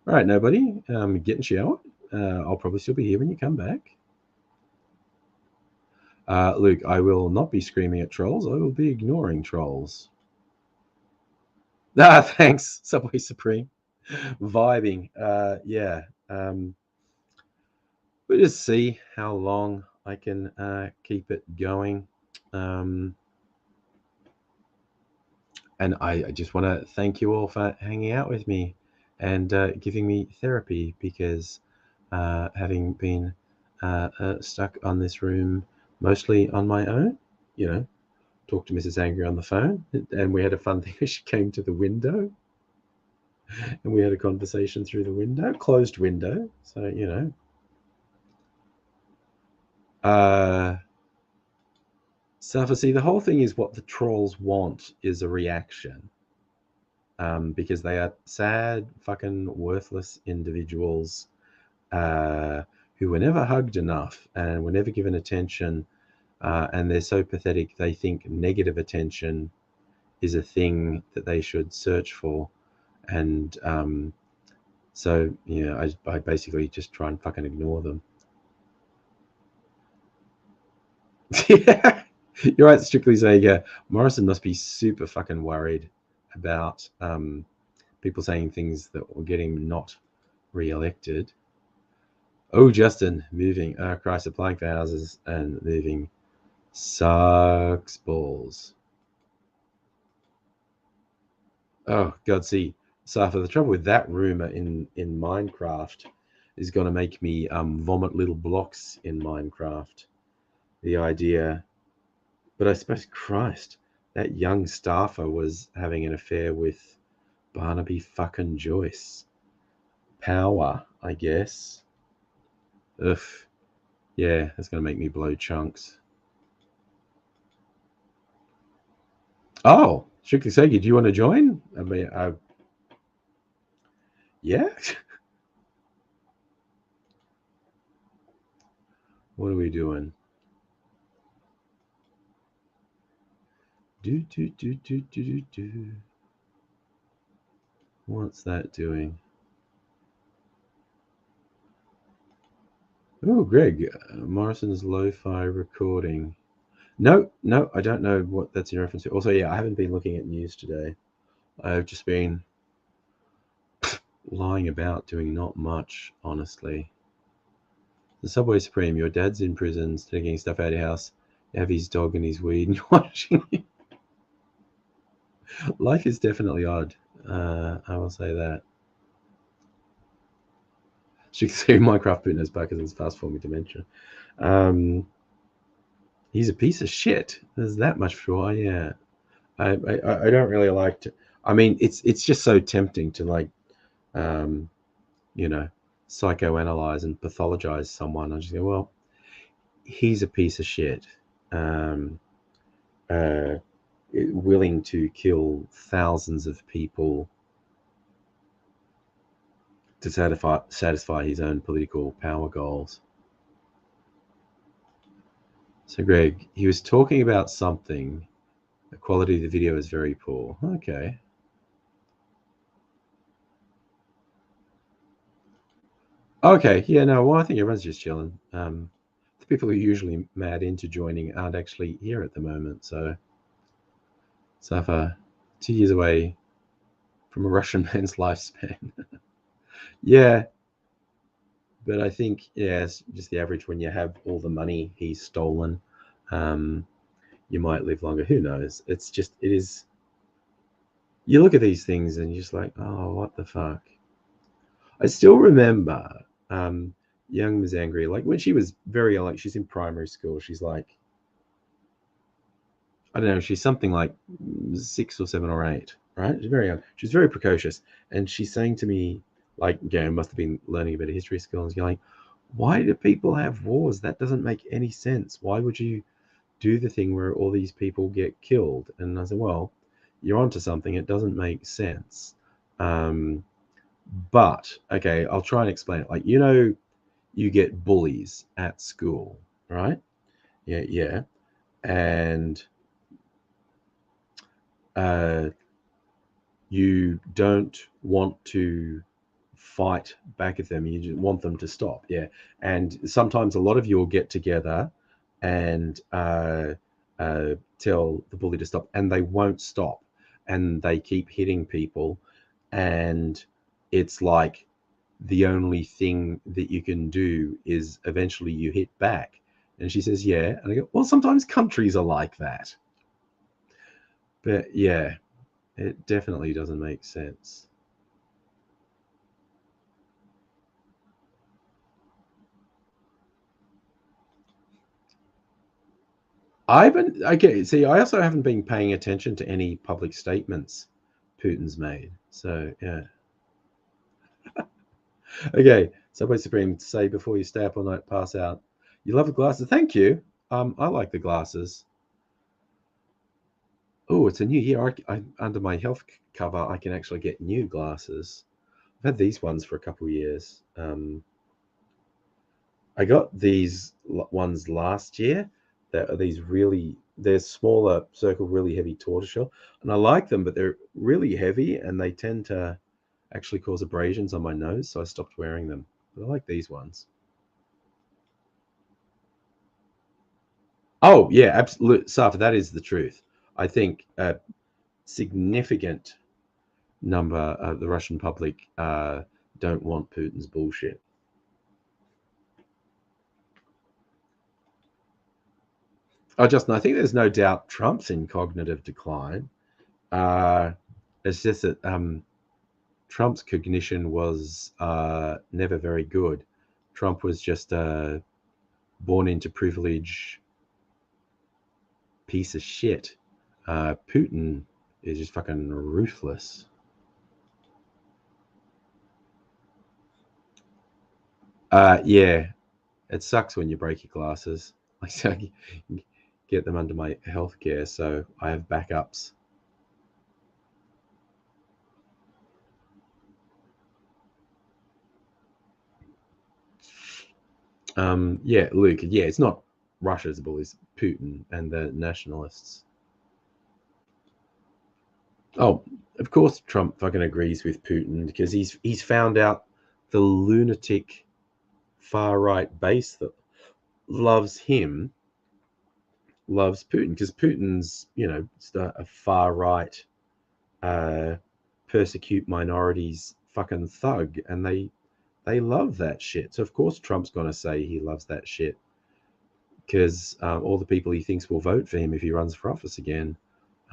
All right, nobody, get in shower. I'll probably still be here when you come back. Luke, I will not be screaming at trolls. I will be ignoring trolls. Ah, thanks, Subway Supreme. Vibing. Yeah. We'll just see how long I can keep it going. And I just want to thank you all for hanging out with me and giving me therapy, because having been stuck on this room mostly on my own, talked to Mrs. Angry on the phone, and we had a fun thing. She came to the window and we had a conversation through the window, closed window. So, So, see, the whole thing is, what the trolls want is a reaction, because they are sad, fucking worthless individuals who were never hugged enough and were never given attention, and they're so pathetic they think negative attention is a thing that they should search for. And so, I basically just try and fucking ignore them. Yeah. You're right, Strictly Zaga. Morrison must be super fucking worried about people saying things that will get him not re-elected. Oh, Justin, moving. Christ, applying for houses and moving sucks balls. Oh, God, see. So for the trouble with that rumor in Minecraft is going to make me vomit little blocks in Minecraft. The idea. But I suppose, Christ, that young staffer was having an affair with Barnaby fucking Joyce. Power, I guess. Ugh. Yeah, that's going to make me blow chunks. Oh, Strictly Segi, do you want to join? I mean, yeah. What are we doing? Do. What's that doing? Oh, Greg, Morrison's lo-fi recording. No, I don't know what that's in reference to. Also, yeah, I haven't been looking at news today. I've just been lying about, doing not much, honestly. The Subway Supreme, your dad's in prison, taking stuff out of your house. You have his dog and his weed, and you're watching him. Life is definitely odd. I will say that. She can see Minecraft putting his Parkinson's fast forming dementia. He's a piece of shit. There's that much for sure. Yeah. I don't really like to. I mean, it's just so tempting to, like, psychoanalyze and pathologize someone. I just go, well, he's a piece of shit, willing to kill thousands of people to satisfy his own political power goals. So, Greg, he was talking about something. The quality of the video is very poor. Okay. Okay. Yeah. No. Well, I think everyone's just chilling. The people who are usually mad into joining aren't actually here at the moment. So far, 2 years away from a Russian man's lifespan. Yeah. But I think, yeah, it's just the average. When you have all the money he's stolen, you might live longer. Who knows? It is. you look at these things and you're just like, oh, what the fuck? I still remember young Ms. Angry, like when she was very young, like she's in primary school, she's like, I don't know, she's something like 6 or 7 or 8, right? She's very young. She's very precocious. And she's saying to me, like, must have been learning a bit of history school, and she's like, why do people have wars? That doesn't make any sense. Why would you do the thing where all these people get killed? And I said, well, you're onto something. It doesn't make sense. But, okay, I'll try and explain it. Like, you get bullies at school, right? Yeah. And you don't want to fight back at them. You just want them to stop. Yeah. And sometimes a lot of you will get together and tell the bully to stop, and they won't stop, and they keep hitting people, and it's like the only thing that you can do is eventually you hit back. And she says, yeah. And I go, well, sometimes countries are like that. But yeah, it definitely doesn't make sense. See, I also haven't been paying attention to any public statements Putin's made. So yeah. Okay, Subway Supreme, say before you stay up all night, pass out. You love the glasses. Thank you. I like the glasses. Oh, it's a new year. Under my health cover, I can actually get new glasses. I've had these ones for a couple of years. I got these ones last year. That are these they're smaller circle, really heavy tortoiseshell, and I like them, but they're really heavy and they tend to actually cause abrasions on my nose, so I stopped wearing them. But I like these ones. Oh yeah, absolutely, Safa. That is the truth. I think a significant number of the Russian public don't want Putin's bullshit. Justin, I think there's no doubt Trump's in cognitive decline. It's just that Trump's cognition was never very good. Trump was just a born into privilege piece of shit. Putin is just fucking ruthless. Yeah, it sucks when you break your glasses. I get them under my healthcare, so I have backups. Yeah, Luke. Yeah, it's not Russia's the bullies, Putin and the nationalists. Oh, of course, Trump fucking agrees with Putin because he's found out the lunatic far right base that loves him loves Putin because Putin's a far right persecute minorities fucking thug, and they love that shit. So of course Trump's gonna say he loves that shit because all the people he thinks will vote for him if he runs for office again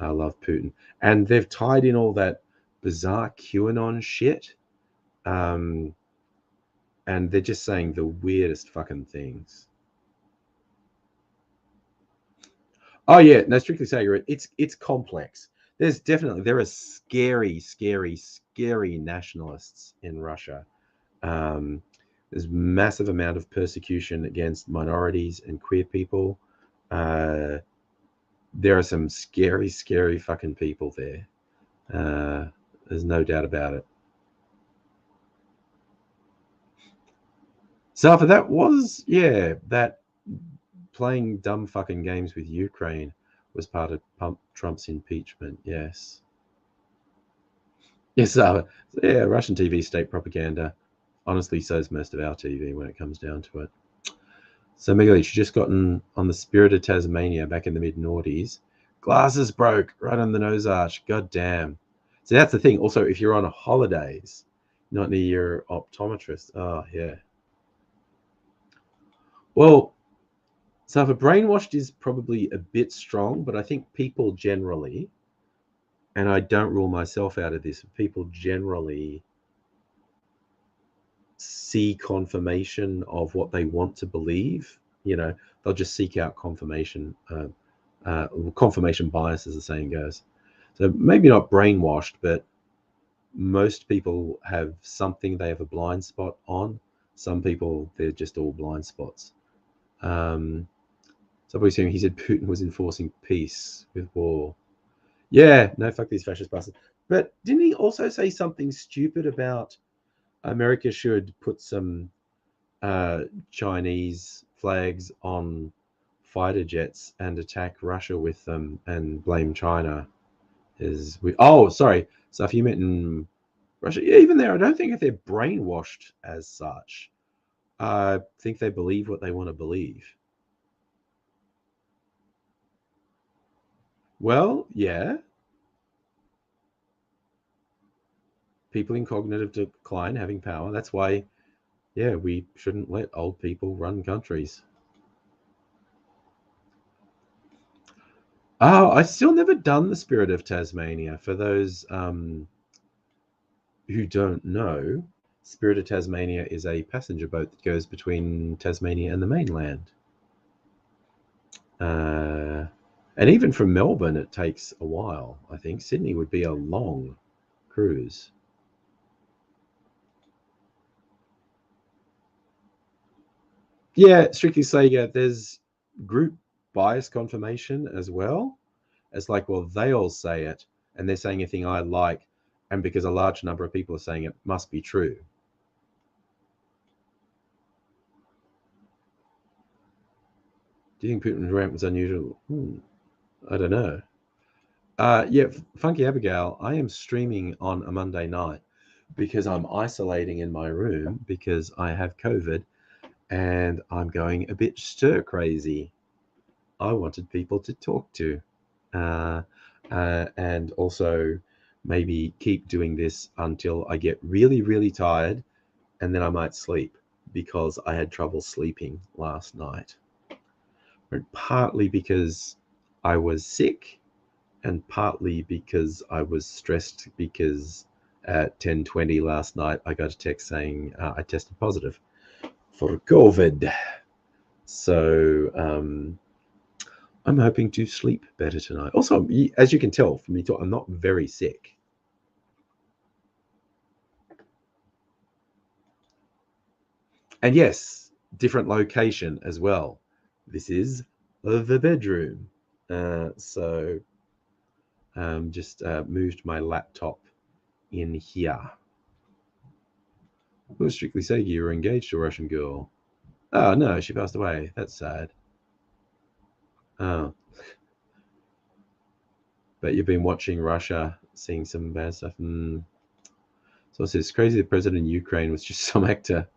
love Putin, and they've tied in all that bizarre QAnon shit, and they're just saying the weirdest fucking things. Oh yeah, no, strictly saying it's complex. There are scary, scary, scary nationalists in Russia. Um, there's massive amount of persecution against minorities and queer people. There are some scary, scary fucking people there. There's no doubt about it. So for that playing dumb fucking games with Ukraine was part of Trump's impeachment. Yes. Yes, yeah, Russian TV state propaganda. Honestly, so is most of our TV when it comes down to it. So Megali, she just gotten on the Spirit of Tasmania back in the mid noughties. Glasses broke right on the nose arch. God damn. So that's the thing. Also, if you're on holidays, not near your optometrist. Oh yeah. Well, so for brainwashed is probably a bit strong, but I think people generally and I don't rule myself out of this, people generally see confirmation of what they want to believe. They'll just seek out confirmation. Confirmation bias, as the saying goes. So maybe not brainwashed, but most people have something they have a blind spot on. Some people, they're just all blind spots. Somebody's saying he said Putin was enforcing peace with war. Yeah, no, fuck these fascist bastards. But didn't he also say something stupid about America should put some Chinese flags on fighter jets and attack Russia with them and blame China? Sorry. So if you meant in Russia, yeah, even there, I don't think if they're brainwashed as such. I think they believe what they want to believe. Well, yeah. People in cognitive decline having power. That's why, yeah, we shouldn't let old people run countries. Oh, I still never done the Spirit of Tasmania. For those who don't know, Spirit of Tasmania is a passenger boat that goes between Tasmania and the mainland. And even from Melbourne, it takes a while. I think Sydney would be a long cruise. Yeah, strictly Sega, there's group bias confirmation as well. It's like, well, they all say it, and they're saying a thing I like, and because a large number of people are saying it, must be true. Do you think Putin's rant was unusual? I don't know. Yeah, Funky Abigail, I am streaming on a Monday night because I'm isolating in my room because I have COVID and I'm going a bit stir crazy. I wanted people to talk to, uh, and also maybe keep doing this until I get really, really tired, and then I might sleep because I had trouble sleeping last night. But partly because I was sick, and partly because I was stressed because at 10:20 last night I got a text saying I tested positive for COVID. So I'm hoping to sleep better tonight. Also, as you can tell from me talk, I'm not very sick. And yes, different location as well. This is the bedroom. So just moved my laptop in here. Well, strictly say you were engaged to a Russian girl. Oh, no, she passed away. That's sad. Oh, but you've been watching Russia, seeing some bad stuff. So it's crazy the president of Ukraine was just some actor.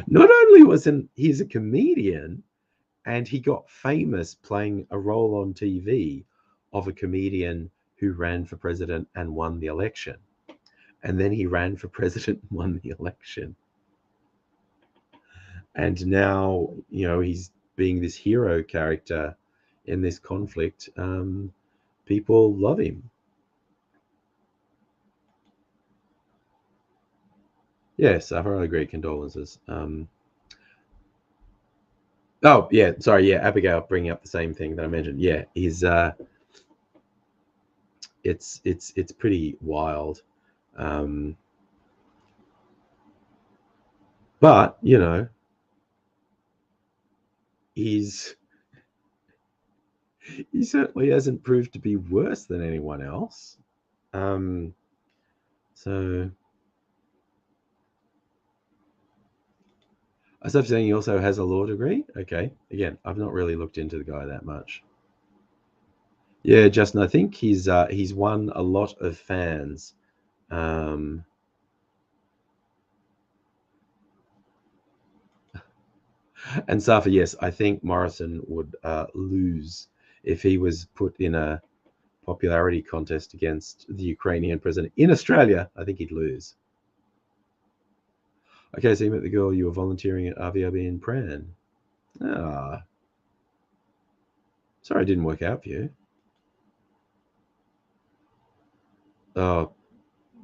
Not only wasn't he's a comedian, and he got famous playing a role on TV of a comedian who ran for president and won the election. And then he ran for president and won the election. And now, he's being this hero character in this conflict. People love him. Yes, I really agree. Condolences. Oh yeah, sorry. Yeah, Abigail bringing up the same thing that I mentioned. Yeah, he's it's pretty wild. But he's he certainly hasn't proved to be worse than anyone else. So I stop saying he also has a law degree. Okay, again, I've not really looked into the guy that much. Yeah, Justin, I think he's won a lot of fans. And Safa, yes, I think Morrison would lose if he was put in a popularity contest against the Ukrainian president in Australia. I think he'd lose. Okay, so you met the girl you were volunteering at RVRB in Pran. Ah, sorry, it didn't work out for you.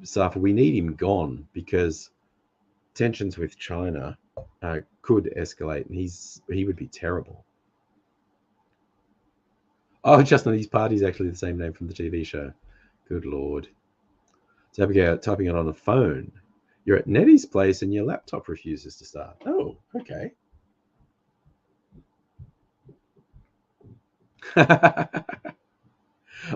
Safa, we need him gone because tensions with China could escalate, and he would be terrible. Oh, Justin, his party's actually the same name from the TV show. Good Lord. So typing it on a phone. You're at Nettie's place and your laptop refuses to start. Oh, okay.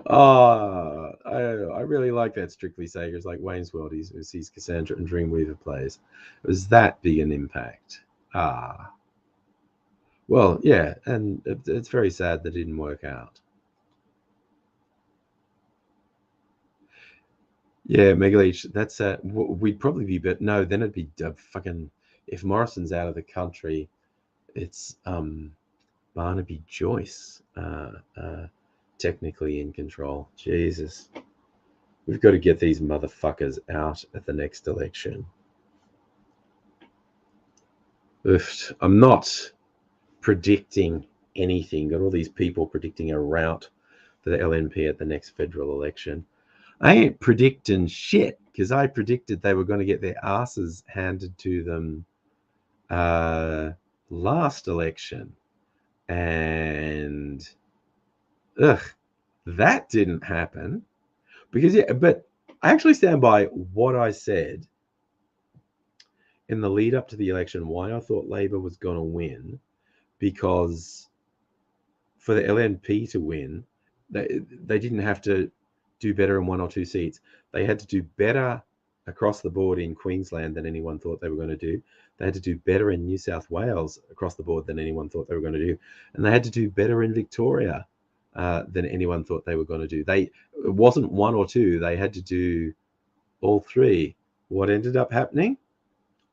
Oh, I really like that Strictly Sagers, like Wayne's World. He sees Cassandra and Dreamweaver plays. It was that big an impact. Ah, well, yeah, and it's very sad that it didn't work out. Yeah, Megaleech, that's we'd probably be, but no, then it'd be fucking. If Morrison's out of the country, it's Barnaby Joyce technically in control. Jesus. We've got to get these motherfuckers out at the next election. Oof. I'm not predicting anything. Got all these people predicting a rout for the LNP at the next federal election. I ain't predicting shit because I predicted they were going to get their asses handed to them last election. And that didn't happen. Because, yeah, but I actually stand by what I said in the lead up to the election, why I thought Labor was going to win, because for the LNP to win, they didn't have to do better in one or two seats. They had to do better across the board in Queensland than anyone thought they were going to do. They had to do better in New South Wales across the board than anyone thought they were going to do. And they had to do better in Victoria than anyone thought they were going to do. It wasn't one or two. They had to do all three. What ended up happening?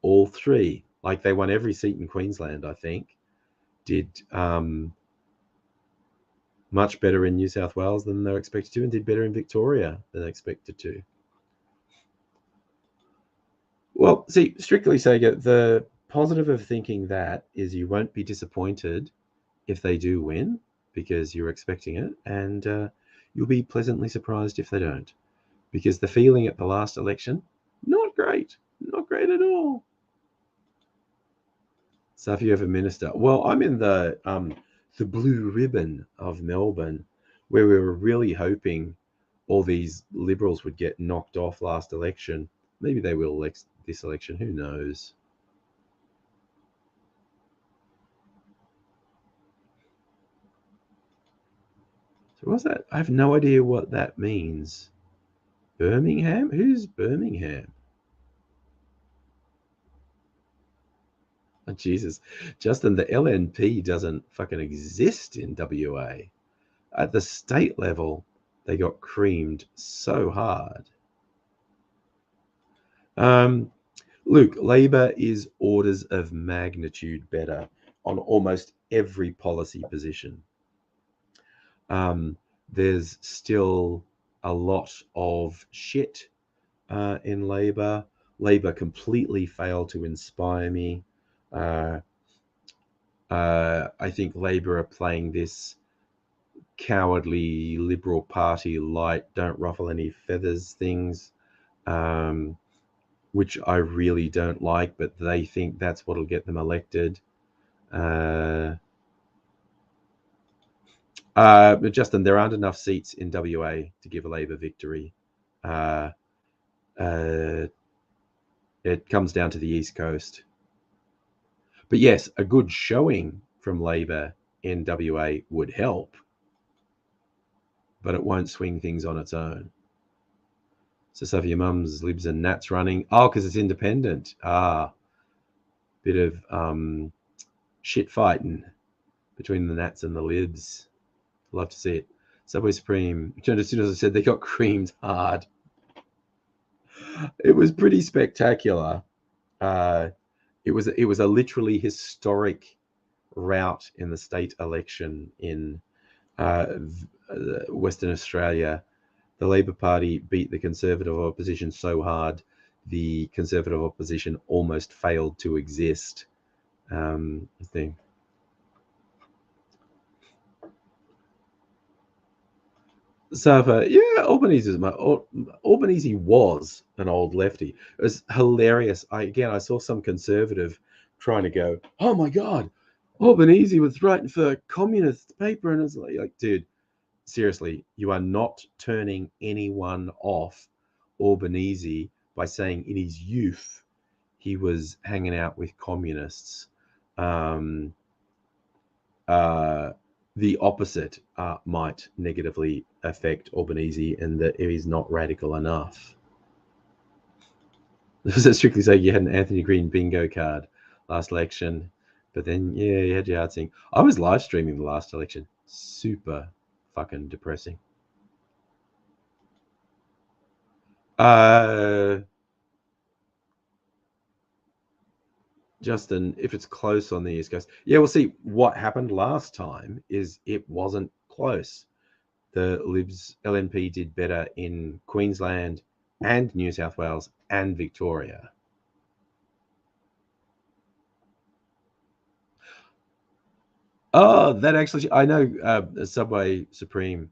All three. Like they won every seat in Queensland, I think. Did much better in New South Wales than they're expected to, and did better in Victoria than they expected to. Well, see, strictly Sega, the positive of thinking that is you won't be disappointed if they do win because you're expecting it, and you'll be pleasantly surprised if they don't. Because the feeling at the last election, not great at all. So if you have a minister, well, I'm in the blue ribbon of Melbourne, where we were really hoping all these Liberals would get knocked off last election. Maybe they will this election. Who knows? So what's that? I have no idea what that means. Birmingham? Who's Birmingham? Oh, Jesus. Justin, the LNP doesn't fucking exist in WA. At the state level, they got creamed so hard. Luke, Labor is orders of magnitude better on almost every policy position. There's still a lot of shit in Labor. Labor completely failed to inspire me. I think Labor are playing this cowardly Liberal Party light, don't ruffle any feathers things, which I really don't like, but they think that's what'll get them elected. But Justin, there aren't enough seats in WA to give a Labor victory. It comes down to the East Coast. But yes, a good showing from Labor in WA would help, but it won't swing things on its own. So Sophia Mums, Libs and Nats running. Oh, because it's independent. Bit of shit fighting between the Nats and the Libs. Love to see it. Subway Supreme. As soon as I said they got creamed hard. It was pretty spectacular. It was a literally historic rout in the state election in Western Australia. The Labor Party beat the Conservative opposition so hard, the Conservative opposition almost failed to exist. So, yeah, Albanese is Albanese was an old lefty. It was hilarious. I saw some conservative trying to go, oh my God, Albanese was writing for communist paper. And it's like, dude, seriously, you are not turning anyone off Albanese by saying in his youth he was hanging out with communists. Um, uh, the opposite might negatively affect Albanese in that he's not radical enough. Does that strictly say you had an Anthony Green bingo card last election? But then, yeah, you had your hard thing. I was live streaming the last election. Super fucking depressing. Uh, Justin, if it's close on the East Coast, yeah, we'll see. What happened last time is it wasn't close. The Libs LNP did better in Queensland and New South Wales and Victoria. Oh, that actually, I know Subway Supreme,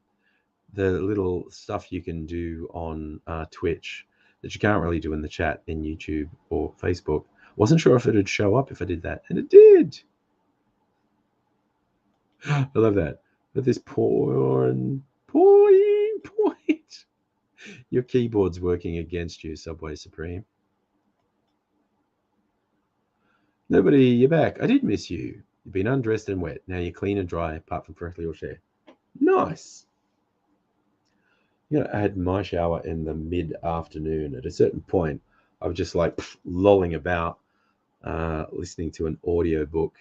the little stuff you can do on Twitch that you can't really do in the chat in YouTube or Facebook. Wasn't sure if it would show up if I did that, and it did. I love that. But this point. Your keyboard's working against you, Subway Supreme. Nobody, you're back. I did miss you. You've been undressed and wet. Now you're clean and dry, apart from correctly or share. Nice. You know, I had my shower in the mid-afternoon. At a certain point, I was just like lolling about, listening to an audiobook,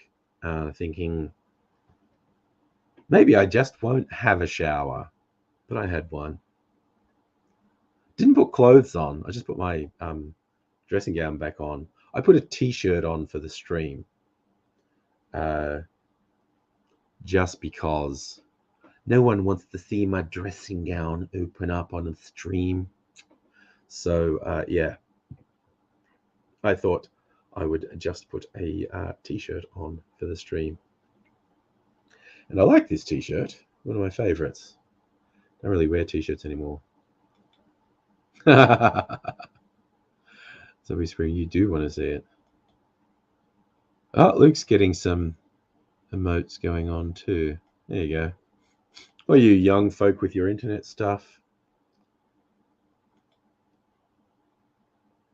thinking maybe I just won't have a shower. But I had one. Didn't put clothes on. I just put my dressing gown back on. I put a t-shirt on for the stream, uh, just because no one wants to see my dressing gown open up on a stream. So yeah, I thought I would just put a t-shirt on for the stream. And I like this t-shirt. One of my favorites. Don't really wear t-shirts anymore. So Whispering, you do want to see it. Oh, Luke's getting some emotes going on too. There you go. Well, you young folk with your internet stuff.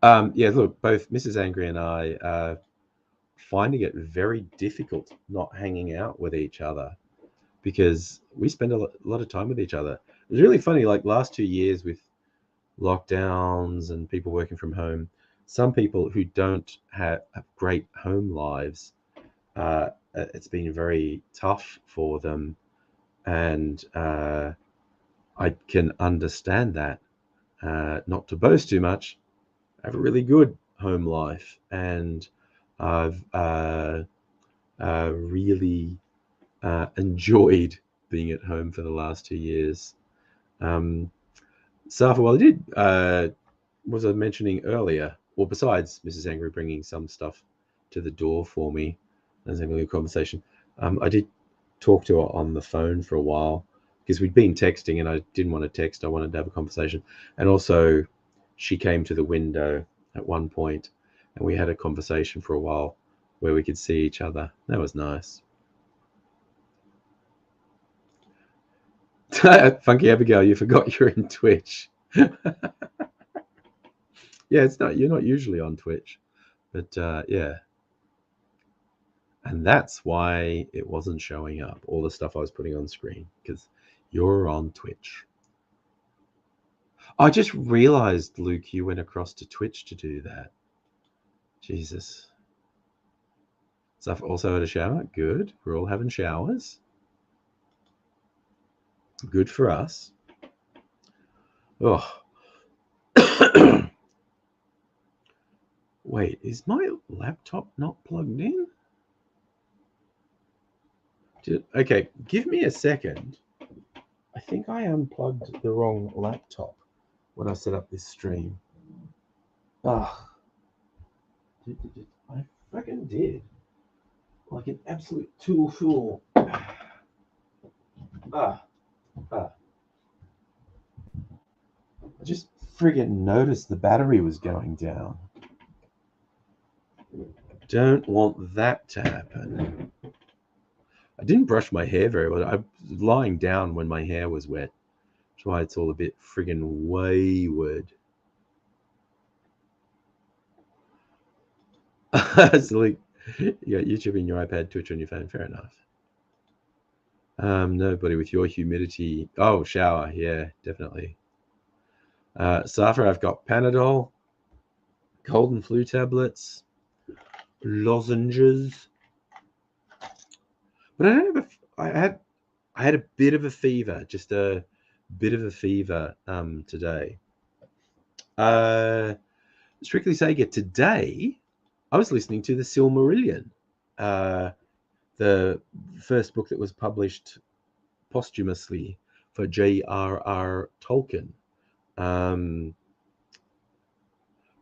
Yeah, look, both Mrs. Angry and I are finding it very difficult not hanging out with each other because we spend a lot of time with each other. It was really funny, like last 2 years with lockdowns and people working from home, some people who don't have great home lives, it's been very tough for them. And I can understand that. Not to boast too much, I have a really good home life, and I've really enjoyed being at home for the last 2 years. Safa, well, I did, was I mentioning earlier, well, besides Mrs. Angry bringing some stuff to the door for me, as having a conversation, I did talk to her on the phone for a while because we'd been texting and I didn't want to text. I wanted to have a conversation. And also, she came to the window at one point and we had a conversation for a while where we could see each other. That was nice. Funky Abigail, you forgot you're in Twitch. Yeah, it's not, you're not usually on Twitch, but yeah. And that's why it wasn't showing up, all the stuff I was putting on screen, because you're on Twitch. I just realized, Luke, you went across to Twitch to do that. Jesus. So I've also had a shower. Good. We're all having showers. Good for us. Oh. Wait, is my laptop not plugged in? Okay, give me a second. I think I unplugged the wrong laptop when I set up this stream. Ah. I fucking did. Like an absolute tool fool. Ah. I just friggin' noticed the battery was going down. Don't want that to happen. I didn't brush my hair very well. I was lying down when my hair was wet. That's why it's all a bit friggin' wayward. It's like you got YouTube in your iPad, Twitch on your phone. Fair enough. Nobody with your humidity. Oh, shower. Yeah, definitely. Safa, I've got Panadol, cold and flu tablets, lozenges. But I don't have I had a bit of a fever, just a bit of a fever today. Strictly Sega, today I was listening to The Silmarillion, the first book that was published posthumously for J.R.R. Tolkien.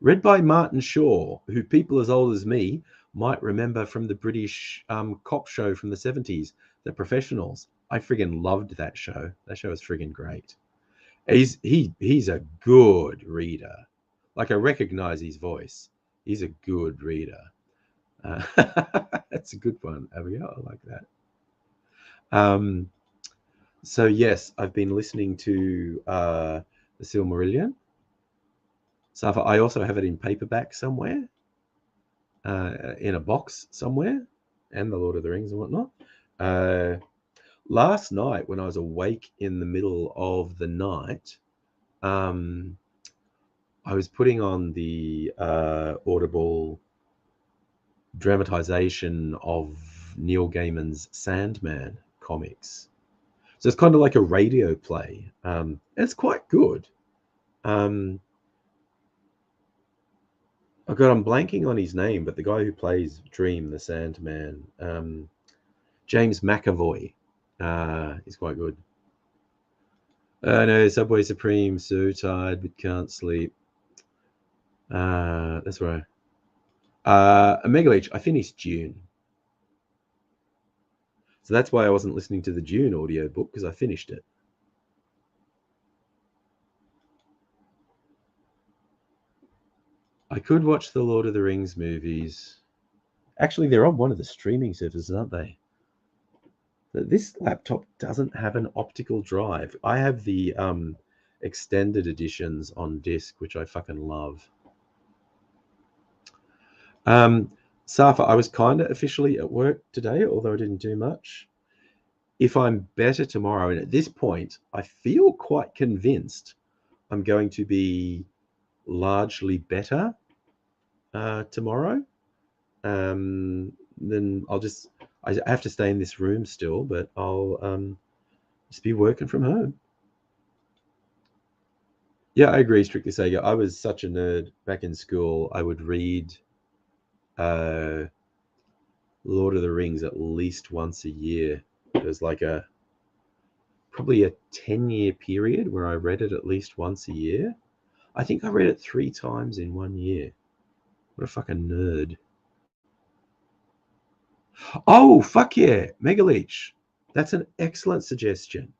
Read by Martin Shaw, who people as old as me might remember from the British cop show from the 70s, The Professionals. I friggin' loved that show. That show was friggin' great. He's a good reader. Like, I recognize his voice. He's a good reader. That's a good one, Abigail. I like that. So yes, I've been listening to The Silmarillion. So I also have it in paperback somewhere, in a box somewhere, and The Lord of the Rings and whatnot. Last night, when I was awake in the middle of the night, I was putting on the Audible dramatization of Neil Gaiman's Sandman comics. So it's kind of like a radio play. It's quite good. I'm blanking on his name, but the guy who plays Dream the Sandman, James McAvoy, he's quite good. No, Subway Supreme, so tired but can't sleep. That's right. Mega Leech, I finished Dune. So that's why I wasn't listening to the Dune audiobook, because I finished it. I could watch the Lord of the Rings movies. Actually, they're on one of the streaming services, aren't they? This laptop doesn't have an optical drive. I have the extended editions on disc, which I fucking love. Safa, I was kind of officially at work today, although I didn't do much. If I'm better tomorrow, and at this point, I feel quite convinced I'm going to be largely better tomorrow, then I have to stay in this room still, but I'll just be working from home. Yeah, I agree, Strictly Sega. I was such a nerd back in school. I would read Lord of the Rings at least once a year. It was like probably a 10-year period where I read it at least once a year. I think I read it 3 times in 1 year. What a fucking nerd. Oh, fuck yeah, Mega Leech. That's an excellent suggestion.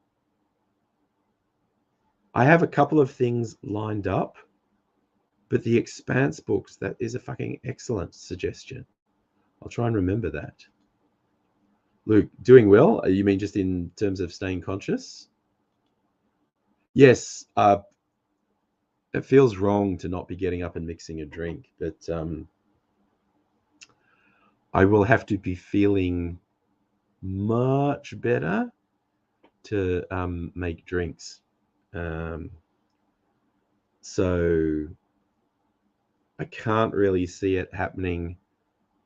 I have a couple of things lined up, but the Expanse books, that is a fucking excellent suggestion. I'll try and remember that. Luke, doing well? You mean just in terms of staying conscious? Yes. It feels wrong to not be getting up and mixing a drink, but I will have to be feeling much better to make drinks. So I can't really see it happening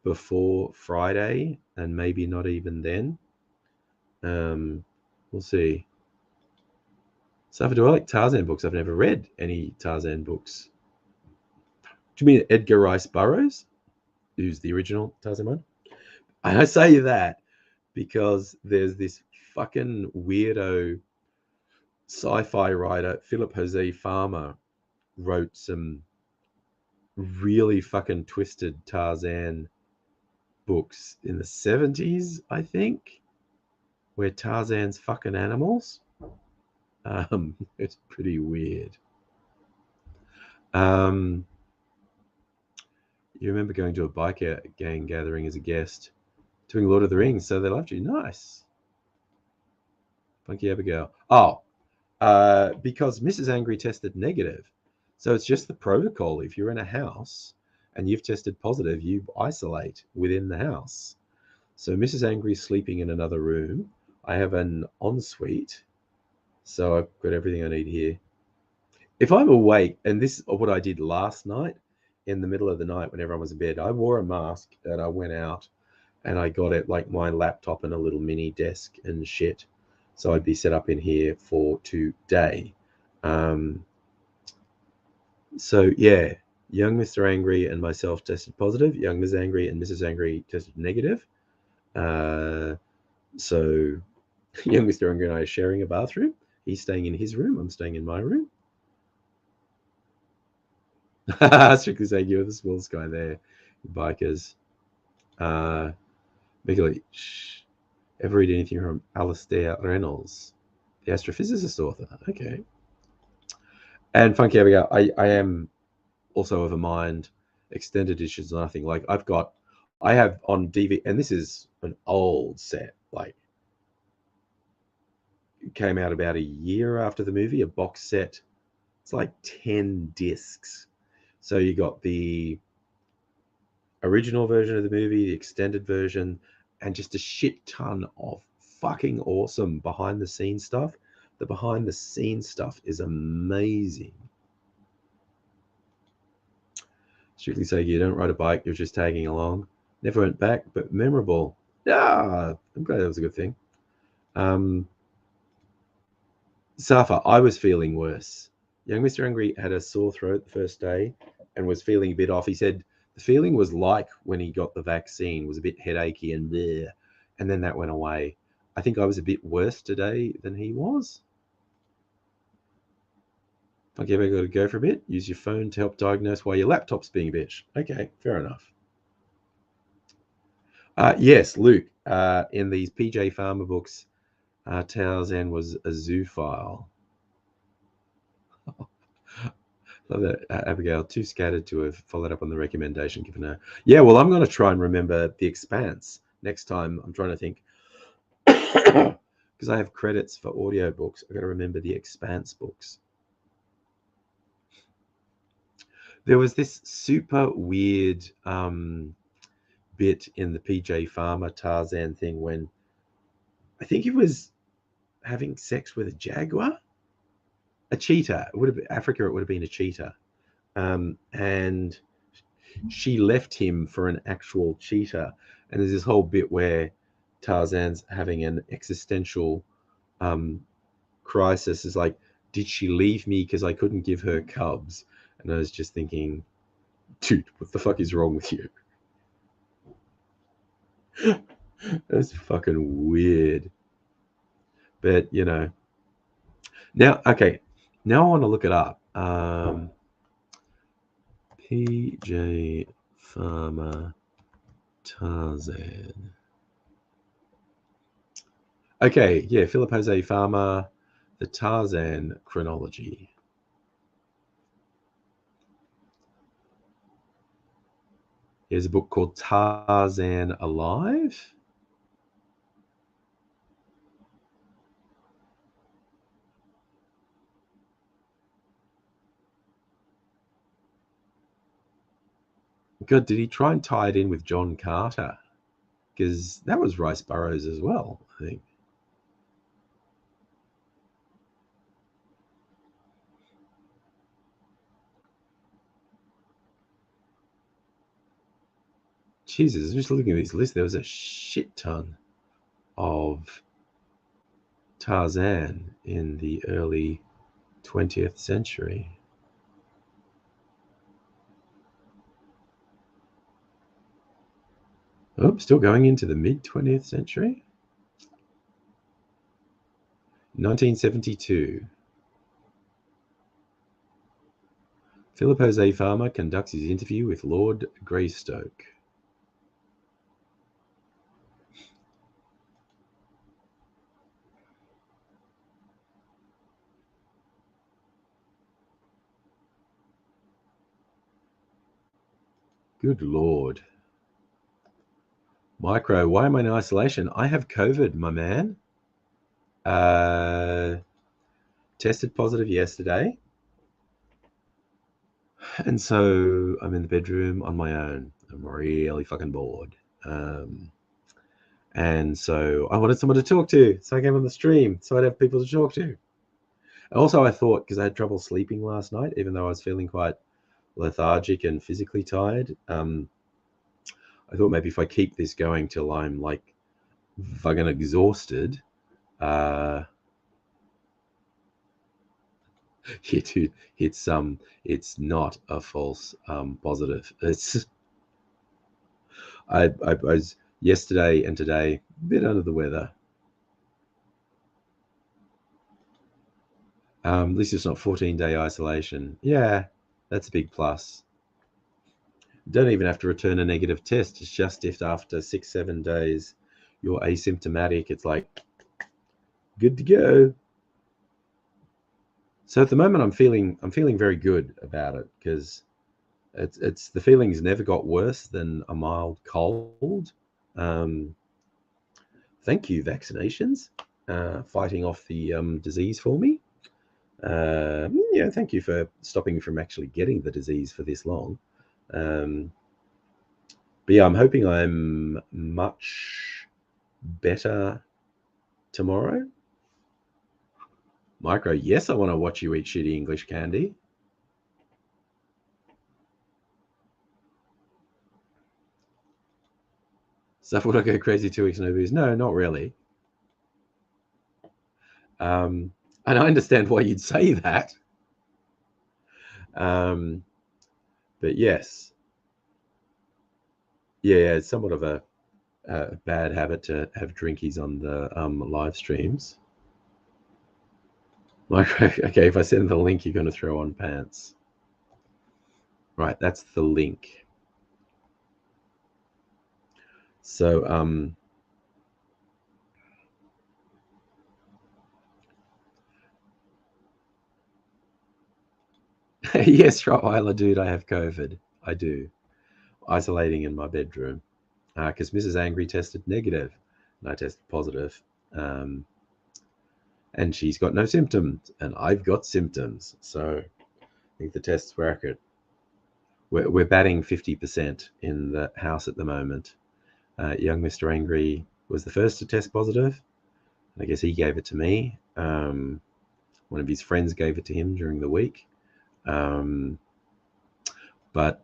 before Friday, and maybe not even then. We'll see. So, do I like Tarzan books? I've never read any Tarzan books. Do you mean Edgar Rice Burroughs, who's the original Tarzan one? And I say that because there's this fucking weirdo sci-fi writer, Philip Jose Farmer, wrote some really fucking twisted Tarzan books in the 70s, I think, where Tarzan's fucking animals. It's pretty weird. You remember going to a biker gang gathering as a guest, doing Lord of the Rings, so they loved you. Nice. Funky Abigail. Oh, because Mrs. Angry tested negative. So it's just the protocol. If you're in a house and you've tested positive, you isolate within the house. So Mrs. Angry is sleeping in another room. I have an ensuite. So I've got everything I need here. If I'm awake, and this is what I did last night in the middle of the night when everyone was in bed, I wore a mask and I went out and I got it like my laptop and a little mini desk and shit. So I'd be set up in here for today. Um, so yeah, young Mr. Angry and myself tested positive. Young Ms. Angry and Mrs. Angry tested negative. So young Mr. Angry and I are sharing a bathroom. He's staying in his room. I'm staying in my room. Strictly saying you're the smallest guy there, bikers. Michael, ever read anything from Alastair Reynolds, the astrophysicist author? Okay. And Funky Abigail, I am also of a mind. Extended editions, nothing like I have on DVD, and this is an old set. Like, it came out about a year after the movie, a box set. It's like 10 discs. So you got the original version of the movie, the extended version, and just a shit ton of fucking awesome behind the scenes stuff. The behind the scenes stuff is amazing. Strictly saying you don't ride a bike, you're just tagging along. Never went back, but memorable. Yeah, I'm glad that was a good thing. Safa, I was feeling worse. Young Mr. Angry had a sore throat the first day and was feeling a bit off. He said the feeling was like when he got the vaccine, was a bit headachy and bleh, and then that went away. I think I was a bit worse today than he was. Okay, I got to go for a bit. Use your phone to help diagnose why your laptop's being a bitch. Okay, fair enough. Yes, Luke. In these PJ Farmer books, Tarzan was a zoophile. Love that, Abigail. Too scattered to have followed up on the recommendation given her. Yeah, well, I'm going to try and remember The Expanse next time. I'm trying to think because I have credits for audiobooks. I've got to remember The Expanse books. There was this super weird bit in the PJ Farmer Tarzan thing when I think he was having sex with a jaguar, a cheetah. It would have been Africa. It would have been a cheetah, and she left him for an actual cheetah. And there's this whole bit where Tarzan's having an existential crisis. Is like, did she leave me because I couldn't give her cubs? And I was just thinking, dude, what the fuck is wrong with you? That's fucking weird. But now okay, now I want to look it up. PJ Farmer Tarzan. Okay, yeah, Philip Jose Farmer, the Tarzan chronology. Here's a book called Tarzan Alive. God, did he try and tie it in with John Carter? Because that was Rice Burroughs as well, I think. Jesus, just looking at this list, there was a shit ton of Tarzan in the early 20th century. Oh, still going into the mid 20th century? 1972. Philip Jose Farmer conducts his interview with Lord Greystoke. Good Lord. Micro, why am I in isolation? I have COVID, my man. Tested positive yesterday. And so I'm in the bedroom on my own. I'm really fucking bored. And so I wanted someone to talk to. So I came on the stream so I'd have people to talk to. Also, I thought, because I had trouble sleeping last night, even though I was feeling quite lethargic and physically tired, I thought maybe if I keep this going till I'm like fucking exhausted, it's not a false positive. It's I was yesterday and today a bit under the weather. At least it's not 14-day isolation. Yeah, that's a big plus. Don't even have to return a negative test. It's just if after 6-7 days you're asymptomatic, it's like good to go. So at the moment I'm feeling very good about it, because it's the feelings never got worse than a mild cold. Thank you, vaccinations, fighting off the disease for me. Yeah, thank you for stopping me from actually getting the disease for this long. But yeah, I'm hoping I'm much better tomorrow. Micro, yes, I want to watch you eat shitty English candy. Stuff would I go crazy 2 weeks no booze? No, not really. And I understand why you'd say that. But yes. Yeah, it's somewhat of a bad habit to have drinkies on the live streams. Okay, if I send the link, you're going to throw on pants. Right, that's the link. So, yes, Rottweiler dude, I have COVID. I do. Isolating in my bedroom. Because Mrs. Angry tested negative and I tested positive. And she's got no symptoms and I've got symptoms. So I think the tests were accurate. We're batting 50% in the house at the moment. Young Mr. Angry was the first to test positive. I guess he gave it to me. One of his friends gave it to him during the week. But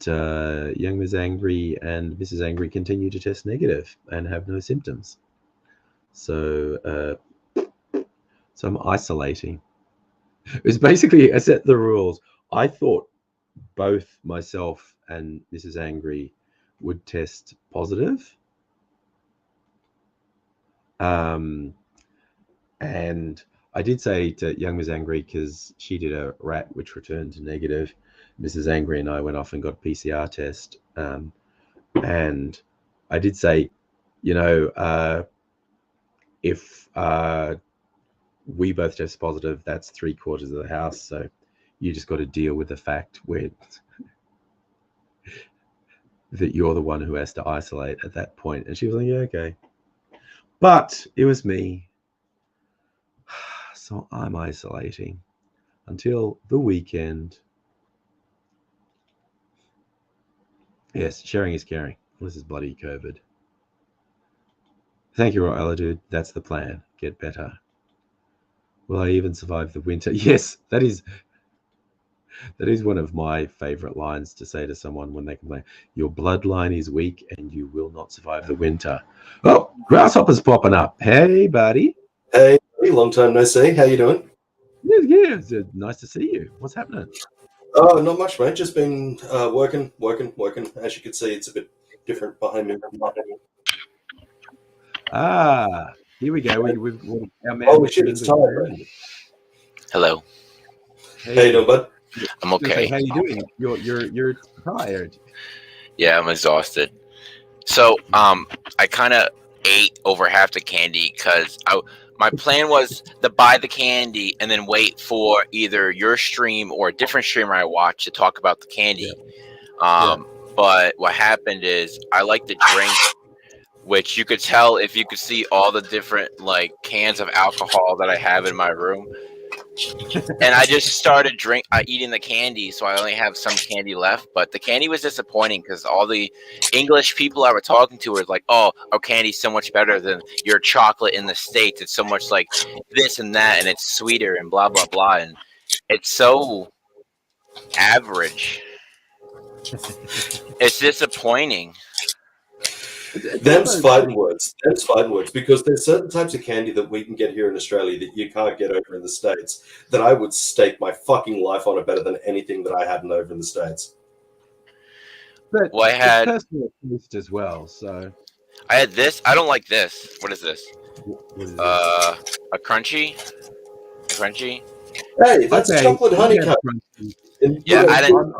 young Ms. Angry and Mrs. Angry continue to test negative and have no symptoms. So I'm isolating. It was basically, I set the rules. I thought both myself and Mrs. Angry would test positive. And I did say to young Ms. Angry, because she did a rat which returned negative, Mrs. Angry and I went off and got a PCR test. And I did say, if we both test positive, that's 3/4 of the house. So you just got to deal with the fact that you're the one who has to isolate at that point. And she was like, yeah, okay. But it was me. So I'm isolating until the weekend. Yes, sharing is caring. This is bloody COVID. Thank you, Rottweiler dude. That's the plan. Get better. Will I even survive the winter? Yes, that is one of my favorite lines to say to someone when they complain. Your bloodline is weak and you will not survive the winter. Oh, Grasshopper's popping up. Hey, buddy. Hey, long time no see. How you doing? Yeah, it's nice to see you. What's happening? Oh, not much, mate. Just been working. As you can see, it's a bit different behind me. Ah, here we go. We've our man. Oh shit, it's tired. Hello. Hey, how you doing, bud? I'm okay. Say, how you doing? You're tired. Yeah, I'm exhausted. So I kind of ate over half the candy because my plan was to buy the candy and then wait for either your stream or a different streamer I watch to talk about the candy. But what happened is I like to drink, which you could tell if you could see all the different like cans of alcohol that I have in my room. And I just started eating the candy, so I only have some candy left. But the candy was disappointing because all the English people I were talking to were like, "Oh, our candy's so much better than your chocolate in the States. It's so much like this and that, and it's sweeter and blah blah blah." And it's so average. It's disappointing. Them's fighting words. Them's fighting words, because there's certain types of candy that we can get here in Australia that you can't get over in the States, that I would stake my fucking life on it better than anything that I had over in the States. But Well, I had personal taste as well. So I had this. I don't like this. What is this? what is A crunchy. A crunchy. Hey, that's Okay, chocolate honeycomb. And, Yeah, I didn't.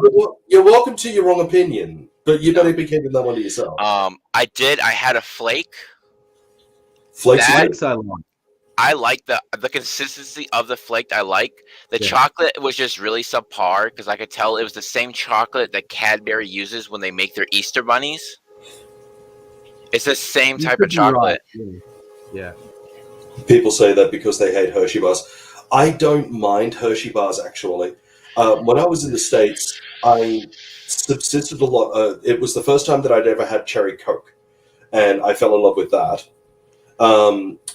You're welcome to your wrong opinion, but you better be keeping that one to yourself. I did. I had a flake. Flakes that- are Flakes I like. I like the consistency of the flake. I like the chocolate was just really subpar because I could tell it was the same chocolate that Cadbury uses when they make their Easter bunnies. It's the same You type could of be right, chocolate. Yeah. People say that because they hate Hershey bars. I don't mind Hershey bars, actually. When I was in the States, I subsisted a lot. It was the first time that I'd ever had cherry Coke, and I fell in love with that.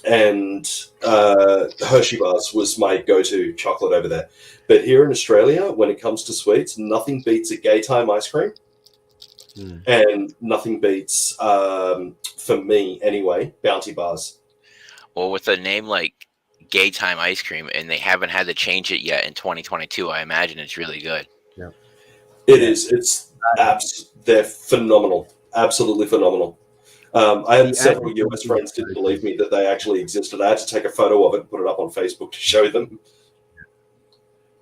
And Hershey bars was my go-to chocolate over there. But here in Australia, when it comes to sweets, nothing beats a gay time ice cream. And nothing beats, for me anyway, Bounty bars. Well, with a name like Gay Time Ice Cream, and they haven't had to change it yet in 2022, I imagine it's really good. Yeah. It is. It's they're phenomenal. Absolutely phenomenal. I had several US friends didn't believe me that they actually existed. I had to take a photo of it and put it up on Facebook to show them.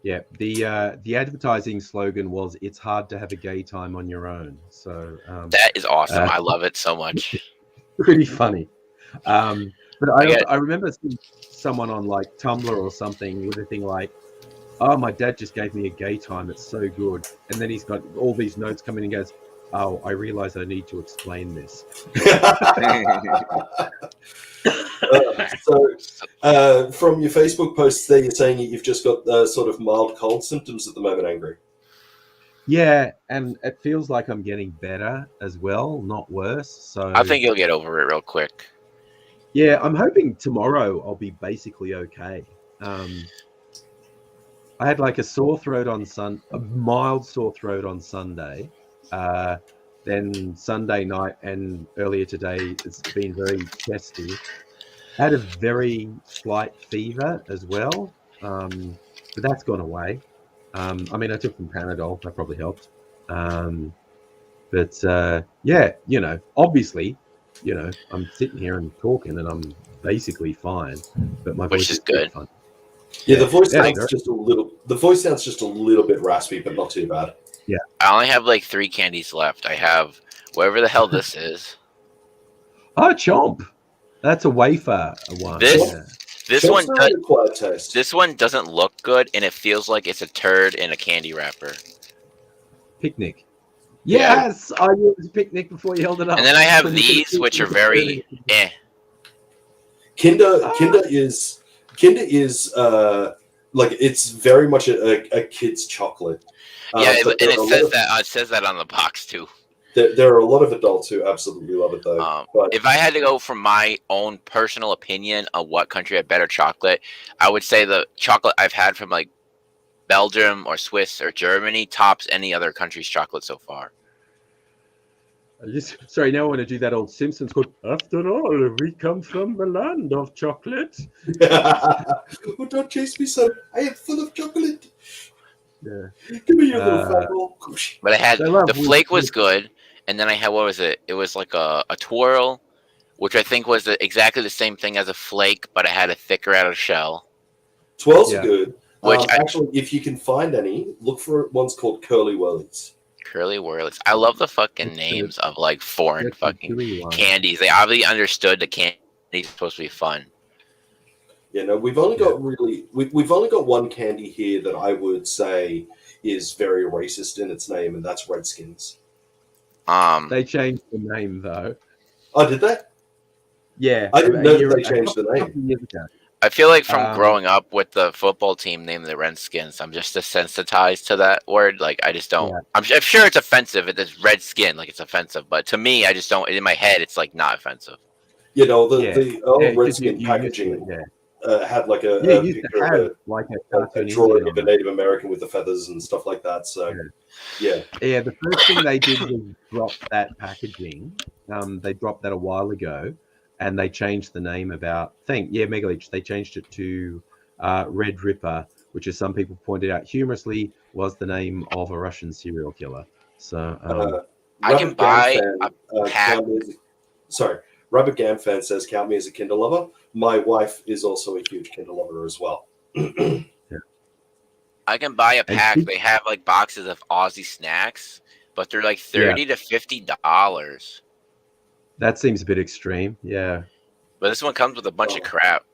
Yeah, the advertising slogan was "It's hard to have a gay time on your own." So That is awesome. I love it so much. pretty funny. But I remember seeing someone on like Tumblr or something with a thing like, "Oh, my dad just gave me a gay time. It's so good." And then he's got all these notes coming and goes, "Oh, I realize I need to explain this." So, from your Facebook posts there, you're saying you've just got sort of mild cold symptoms at the moment, Angry. Yeah, and it feels like I'm getting better as well, not worse. So I think you'll get over it real quick. yeah, I'm hoping tomorrow I'll be basically okay. I had like a mild sore throat on Sunday. Then Sunday night and earlier today, it's been very chesty. I had a very slight fever as well, but that's gone away. I mean, I took some Panadol. That probably helped. But yeah, obviously, I'm sitting here and talking, and I'm basically fine. But my voice is good. Fun. Yeah, the voice sounds just a little. The voice sounds just a little bit raspy, but not too bad. Yeah. I only have like 3 candies left. I have whatever the hell this is. Oh, Chomp. That's a wafer one. This one doesn't look good, and it feels like it's a turd in a candy wrapper. Picnic. Yes, I used Picnic before you held it up. And then I have these, which are very Kinder is like, it's very much a kid's chocolate. And it says that on the box too. There are a lot of adults who absolutely love it, though. But if I had to go from my own personal opinion on what country had better chocolate, I would say the chocolate I've had from like Belgium or Swiss or Germany tops any other country's chocolate so far. Sorry, now I want to do that old Simpsons quote. After all, we come from the land of chocolate. Oh, don't chase me, son. I am full of chocolate. Yeah. Give me your little fat roll. But I had the flake was good, and then I had, what was it? It was like a twirl, which I think was exactly the same thing as a flake, but it had a thicker outer shell. Twirls are good. Which actually, if you can find any, look for one's called Curly Whirlies. Curly Whirlies. I love the fucking names of like foreign fucking candies. They obviously understood the candy is supposed to be fun. Yeah, no, we've only got we've only got one candy here that I would say is very racist in its name, and that's Redskins. They changed the name though. Oh, did they? Yeah, I didn't a know year, that they a changed the couple name. years ago. I feel like from growing up with the football team named the Redskins, I'm just desensitized to that word. Like I just don't. Yeah. I'm sure it's offensive. It's Redskin, like it's offensive. But to me, I just don't. In my head, it's like not offensive. You know, Yeah. the old 'Cause Redskin you used to it, packaging yeah. had like You a used to picture have of like a a cartoon drawing Indian of a on it. Native American with the feathers and stuff like that. So, yeah. Yeah, the first thing they did was drop that packaging. They dropped that a while ago, and they changed the name Megaleech. They changed it to Red Ripper, which, as some people pointed out humorously, was the name of a Russian serial killer. So, I can Rabbit Gam buy fan, a pack. Rabbit Gam fan says, count me as a Kindle lover. My wife is also a huge Kindle lover as well. I can buy a And pack. she- They have like boxes of Aussie snacks, but they're like $30 to $50. that seems a bit extreme. Yeah. But this one comes with a bunch of crap.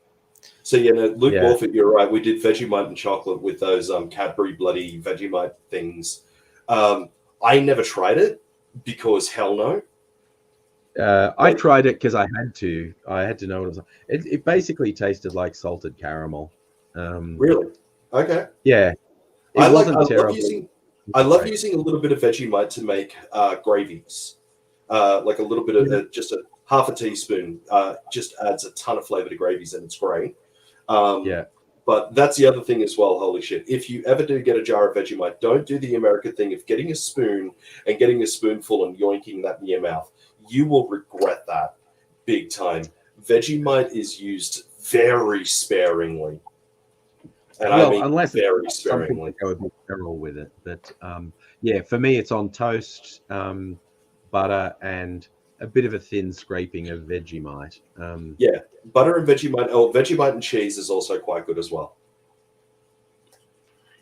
So, yeah, no, Luke Yeah. Morfitt, you're right. We did Vegemite and chocolate with those Cadbury bloody Vegemite things. I never tried it because hell no. I tried it because I had to. I had to know what it was. It basically tasted like salted caramel. Really? Okay. Yeah. It wasn't terrible. I love using a little bit of Vegemite to make gravies. Like a little bit of just a half a teaspoon just adds a ton of flavor to gravies, and it's great. Yeah. But that's the other thing as well. Holy shit. If you ever do get a jar of Vegemite, don't do the American thing of getting a spoon and getting a spoonful and yoinking that in your mouth. You will regret that big time. Vegemite is used very sparingly. And Well, I mean unless very some people sparingly. go a bit feral with it. But yeah, for me, it's on toast, butter, and a bit of a thin scraping of Vegemite. Yeah, butter and Vegemite. Oh, Vegemite and cheese is also quite good as well.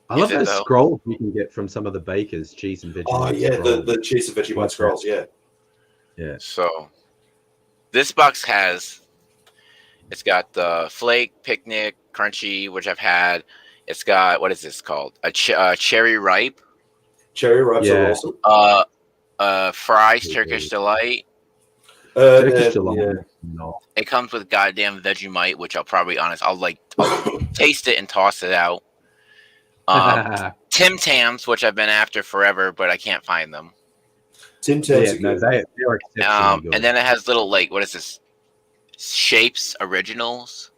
I love those scrolls you can get from some of the bakers, cheese and Vegemite. Oh yeah, scrolls. the cheese and Vegemite scrolls. Yeah. Yeah. So this box it's got the flake, picnic, crunchy, which I've had. It's got, what is this called? A cherry ripe. Cherry ripes are awesome. Fries, Turkish delight. Turkish delight. Yeah. No. It comes with goddamn Vegemite, which I'll I'll taste it and toss it out. Tim Tams, which I've been after forever, but I can't find them. Tim Tams are no, good. they're exceptionally good. And then it has little, like, what is this? Shapes Originals.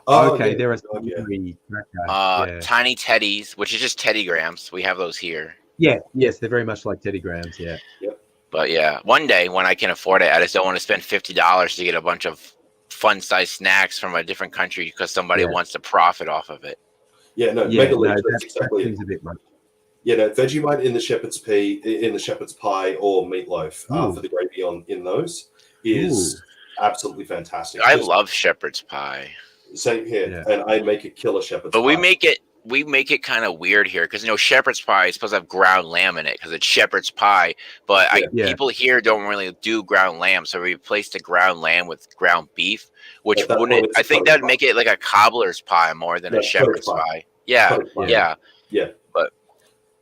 Oh, okay, yeah. there are Tiny Teddies, which is just Teddy Grams. We have those here. Yeah, yes, they're very much like Teddy Grams. Yeah. Yep. But yeah, one day when I can afford it, I just don't want to spend $50 to get a bunch of fun-sized snacks from a different country because somebody wants to profit off of it. Yeah, no, that's exactly. That seems a bit much. Yeah, no, Vegemite in the shepherd's pie or meatloaf for the gravy in those is absolutely fantastic. I love shepherd's pie. Same here, and I make a killer shepherd's pie. But we make it kind of weird here because shepherd's pie is supposed to have ground lamb in it because it's shepherd's pie. But people here don't really do ground lamb, so we replaced the ground lamb with ground beef, which wouldn't. I think that would make it like a cobbler's pie more than a shepherd's pie. Yeah. But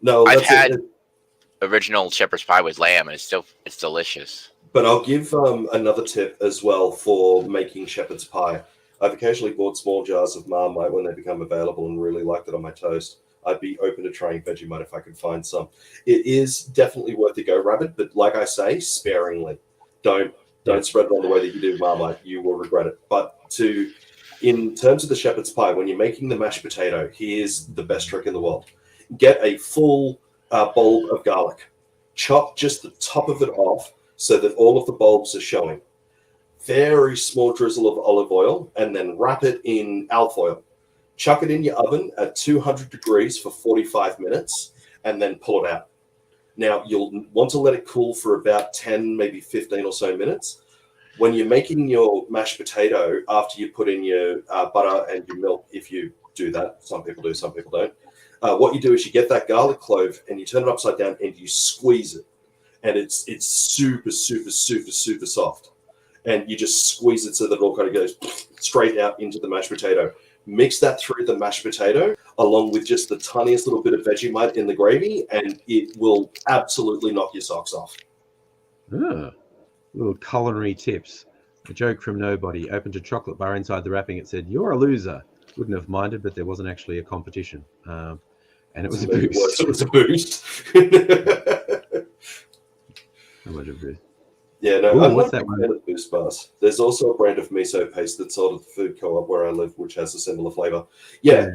no, I've had original shepherd's pie with lamb, and it's delicious. But I'll give another tip as well for making shepherd's pie. I've occasionally bought small jars of Marmite when they become available and really liked it on my toast. I'd be open to trying Vegemite if I could find some. It is definitely worth a go, Rabbit, but like I say, sparingly. Don't spread it on the way that you do Marmite. You will regret it. But in terms of the shepherd's pie, when you're making the mashed potato, here's the best trick in the world. Get a full bulb of garlic. Chop just the top of it off so that all of the bulbs are showing. Very small drizzle of olive oil, and then wrap it in alfoil. Chuck it in your oven at 200 degrees for 45 minutes, and then pull it out. Now, you'll want to let it cool for about 10, maybe 15 or so minutes. When you're making your mashed potato, after you put in your butter and your milk, if you do that, some people do, some people don't, what you do is you get that garlic clove and you turn it upside down and you squeeze it. And it's super, super, super, super soft. And you just squeeze it so that it all kind of goes straight out into the mashed potato. Mix that through the mashed potato along with just the tiniest little bit of Vegemite in the gravy, and it will absolutely knock your socks off. Ah, little culinary tips. A joke from nobody. Opened a chocolate bar inside the wrapping. It said, "You're a loser." Wouldn't have minded, but there wasn't actually a competition. And it was a Maybe it boost. was a boost. How much of a boost? Yeah, no, Ooh, I'm what's not a that big one? fan of Boost bars. There's also a brand of miso paste that's sold at the food co-op where I live, which has a similar flavor. Yeah,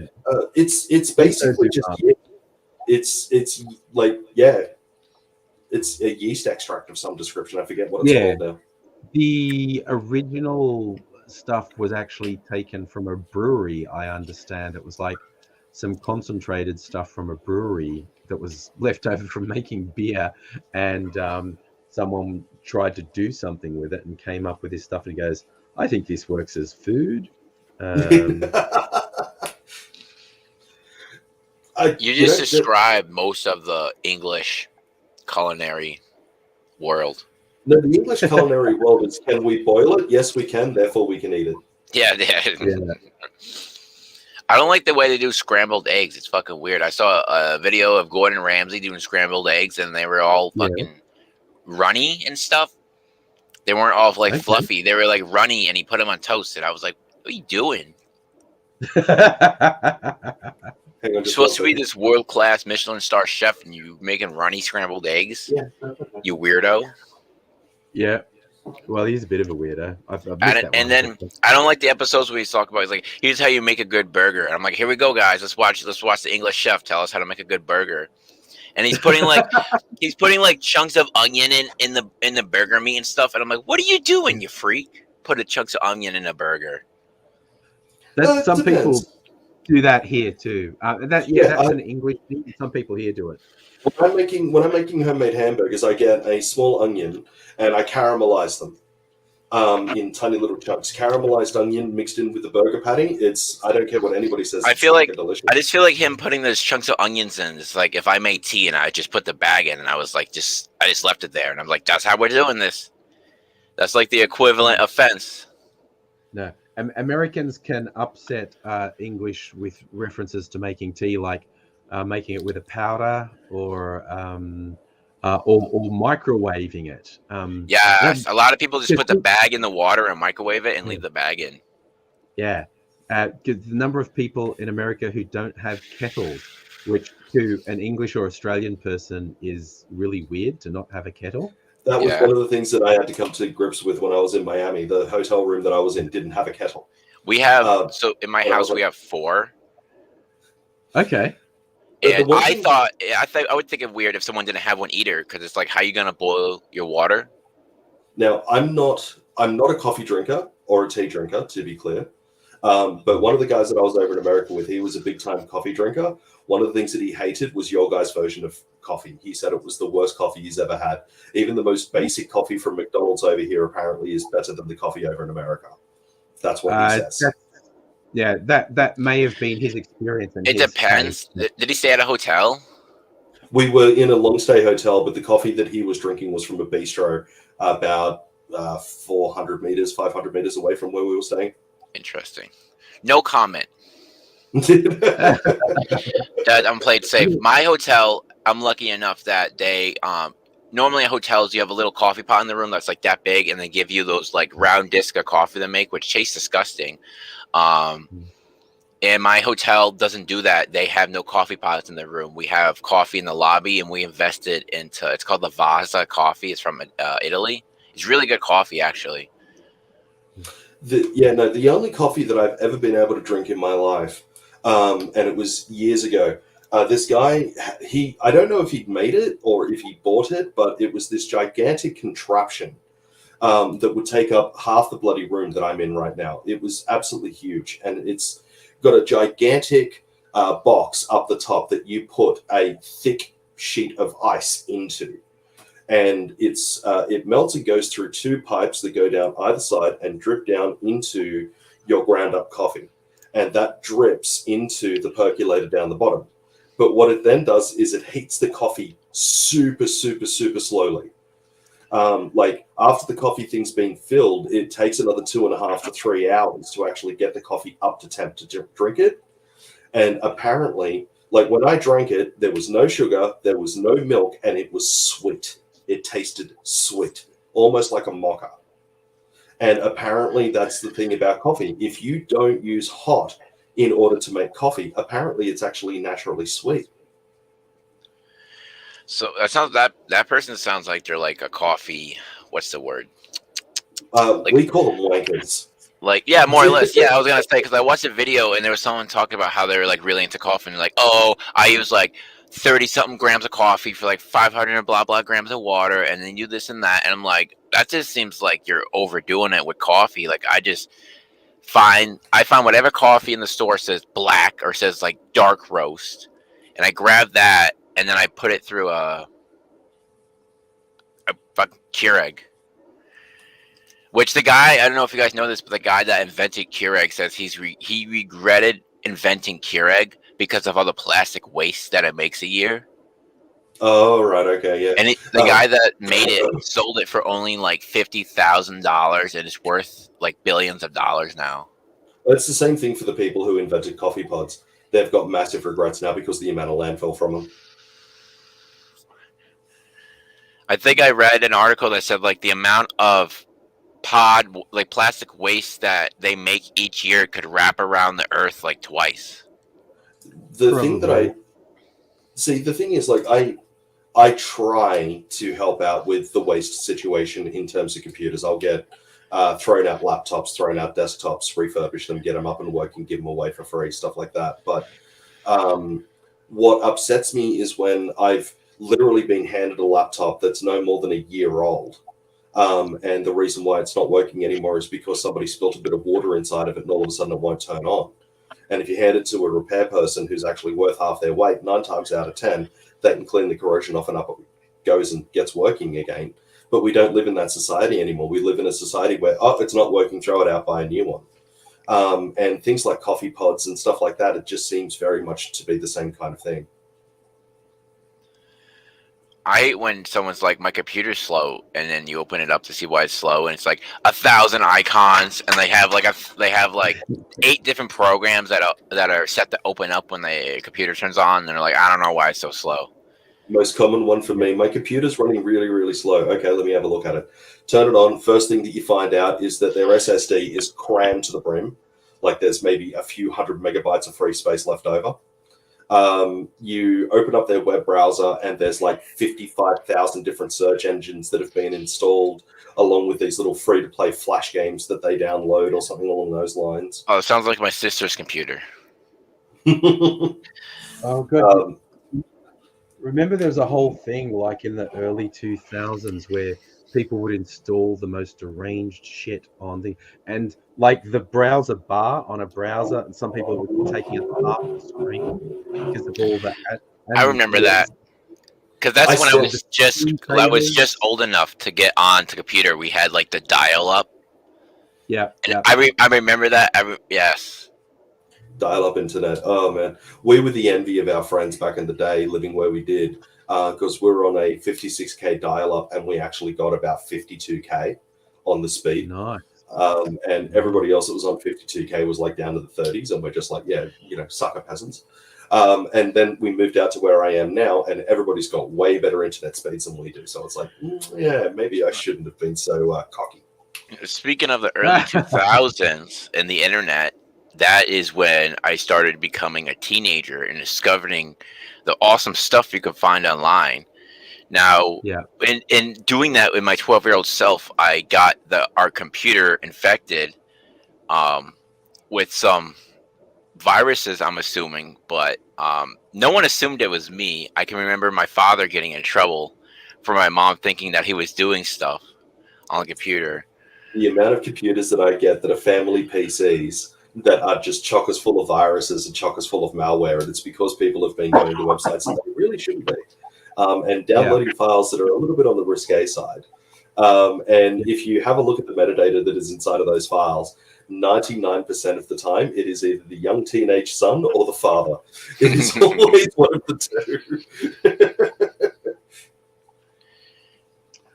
it's Miso basically just it's like it's a yeast extract of some description. I forget what it's Yeah, called now. the original stuff was actually taken from a brewery. I understand it was like some concentrated stuff from a brewery that was left over from making beer, and someone tried to do something with it and came up with this stuff. And he goes, "I think this works as food." Um, You just described most of the English culinary world. No, the English culinary world is: can we boil it? Yes, we can. Therefore, we can eat it. Yeah. I don't like the way they do scrambled eggs. It's fucking weird. I saw a video of Gordon Ramsay doing scrambled eggs, and they were all fucking runny and stuff. They weren't all like fluffy. They were like runny, and he put them on toast. And I was like, "What are you doing? You're supposed to be this world-class Michelin star chef, and you making runny scrambled eggs? Yeah, you weirdo." Yeah. Well, he's a bit of a weirdo. And then I don't like the episodes where he's talking about. He's like, "Here's how you make a good burger." And I'm like, "Here we go, guys. Let's watch the English chef tell us how to make a good burger." And he's putting like chunks of onion in the burger meat and stuff. And I'm like, "What are you doing, you freak? Put a chunks of onion in a burger." That's some people do that here too. That's an English thing. Some people here do it. When I'm making homemade hamburgers, I get a small onion and I caramelize them in tiny little chunks. Caramelized onion mixed in with the burger patty. I don't care what anybody says. I just feel like him putting those chunks of onions in. It's like if I made tea and I just put the bag in and I was like, I just left it there and I'm like, that's how we're doing this. That's like the equivalent offense. No, Americans can upset English with references to making tea, like making it with a powder or microwaving it. Yes, a lot of people just put the bag in the water and microwave it and leave the bag in. Yeah, the number of people in America who don't have kettles, which to an English or Australian person is really weird to not have a kettle. That was one of the things that I had to come to grips with when I was in Miami. The hotel room that I was in didn't have a kettle. We have so in my house we have 4. Okay. And I would think it weird if someone didn't have one either, because it's like, how are you gonna boil your water? Now, I'm not a coffee drinker or a tea drinker, to be clear. But one of the guys that I was over in America with, he was a big time coffee drinker. One of the things that he hated was your guys' version of coffee. He said it was the worst coffee he's ever had. Even the most basic coffee from McDonald's over here apparently is better than the coffee over in America. That's what he says. Yeah, that may have been his experience. It depends. Did he stay at a hotel? We were in a long stay hotel, but the coffee that he was drinking was from a bistro about 400 meters, 500 meters away from where we were staying. Interesting. No comment. I'm played safe. My hotel, I'm lucky enough that they normally at hotels you have a little coffee pot in the room that's like that big, and they give you those like round disc of coffee they make, which tastes disgusting. And my hotel doesn't do that. They have no coffee pots in their room. We have coffee in the lobby, and we invested into. It's called the Vasa coffee. It's from Italy. It's really good coffee, actually. The only coffee that I've ever been able to drink in my life, and it was years ago. This guy, I don't know if he'd made it or if he bought it, but it was this gigantic contraption that would take up half the bloody room that I'm in right now. It was absolutely huge, and it's got a gigantic box up the top that you put a thick sheet of ice into. And it melts and goes through 2 pipes that go down either side and drip down into your ground up coffee. And that drips into the percolator down the bottom. But what it then does is it heats the coffee super, super, super slowly. Like after the coffee thing's been filled, it takes another 2.5 to 3 hours to actually get the coffee up to temp to drink it. And apparently, like when I drank it, there was no sugar, there was no milk, and it was sweet. it tasted sweet, almost like a mocha. And apparently that's the thing about coffee. If you don't use hot in order to make coffee, apparently it's actually naturally sweet. So that person sounds like they're like a coffee. What's the word? We call them wankers. Like, yeah, more or less. Yeah, I was gonna say, because I watched a video and there was someone talking about how they were like really into coffee and like, oh, I use like 30 something grams of coffee for like 500 blah blah grams of water, and then you this and that, and I'm like, that just seems like you're overdoing it with coffee. Like, I find whatever coffee in the store says black or says like dark roast, and I grab that and then I put it through a fucking Keurig. Which the guy, I don't know if you guys know this, but the guy that invented Keurig says he regretted inventing Keurig because of all the plastic waste that it makes a year. Oh, right, okay, yeah. And the guy that made it sold it for only like $50,000, and it's worth like billions of dollars now. It's the same thing for the people who invented coffee pods. They've got massive regrets now because of the amount of landfill from them. I think I read an article that said like the amount of like plastic waste that they make each year could wrap around the earth like twice. The thing that I see, the thing is, like, I try to help out with the waste situation in terms of computers. I'll get thrown out laptops, thrown out desktops, refurbish them, get them up and working, give them away for free, stuff like that. But what upsets me is when I've literally been handed a laptop that's no more than a year old. And the reason why it's not working anymore is because somebody spilt a bit of water inside of it and all of a sudden it won't turn on. And if you hand it to a repair person who's actually worth half their weight, 9 times out of 10, they can clean the corrosion off and up it goes and gets working again. But we don't live in that society anymore. We live in a society where, oh, it's not working, throw it out, buy a new one. And things like coffee pods and stuff like that, it just seems very much to be the same kind of thing. I hate when someone's like, my computer's slow, and then you open it up to see why it's slow, and it's like 1,000 icons, and they have like 8 different programs that are set to open up when the computer turns on, and they're like, I don't know why it's so slow. Most common one for me, my computer's running really, really slow. Okay, let me have a look at it. Turn it on. First thing that you find out is that their SSD is crammed to the brim. Like there's maybe a few hundred megabytes of free space left over. You open up their web browser and there's like 55,000 different search engines that have been installed, along with these little free-to-play flash games that they download or something along those lines. Oh, it sounds like my sister's computer. Oh, good. Remember there's a whole thing like in the early 2000s where people would install the most deranged shit on the, and like the browser bar on a browser, and some people would be taking up half the screen because of all that. And I remember that because that's when I was just old enough to get on to computer. We had like the dial-up. Yeah, and I remember that. Yes. Dial-up internet. Oh man, we were the envy of our friends back in the day, living where we did, because we were on a 56k dial-up, and we actually got about 52k on the speed. Nice. And everybody else that was on 52k was like down to the 30s, and we're just like, yeah, sucker peasants. And then we moved out to where I am now, and everybody's got way better internet speeds than we do. So it's like, yeah, maybe I shouldn't have been so cocky. Speaking of the early 2000s and the internet, that is when I started becoming a teenager and discovering the awesome stuff you could find online. Now, in doing that with my 12-year-old self, I got our computer infected with some viruses, I'm assuming, but no one assumed it was me. I can remember my father getting in trouble for my mom thinking that he was doing stuff on the computer. The amount of computers that I get that are family PCs that are just chockers full of viruses and chockers full of malware, and it's because people have been going to websites that they really shouldn't be, and downloading files that are a little bit on the risque side. And if you have a look at the metadata that is inside of those files, 99% of the time, it is either the young teenage son or the father. It is always one of the two.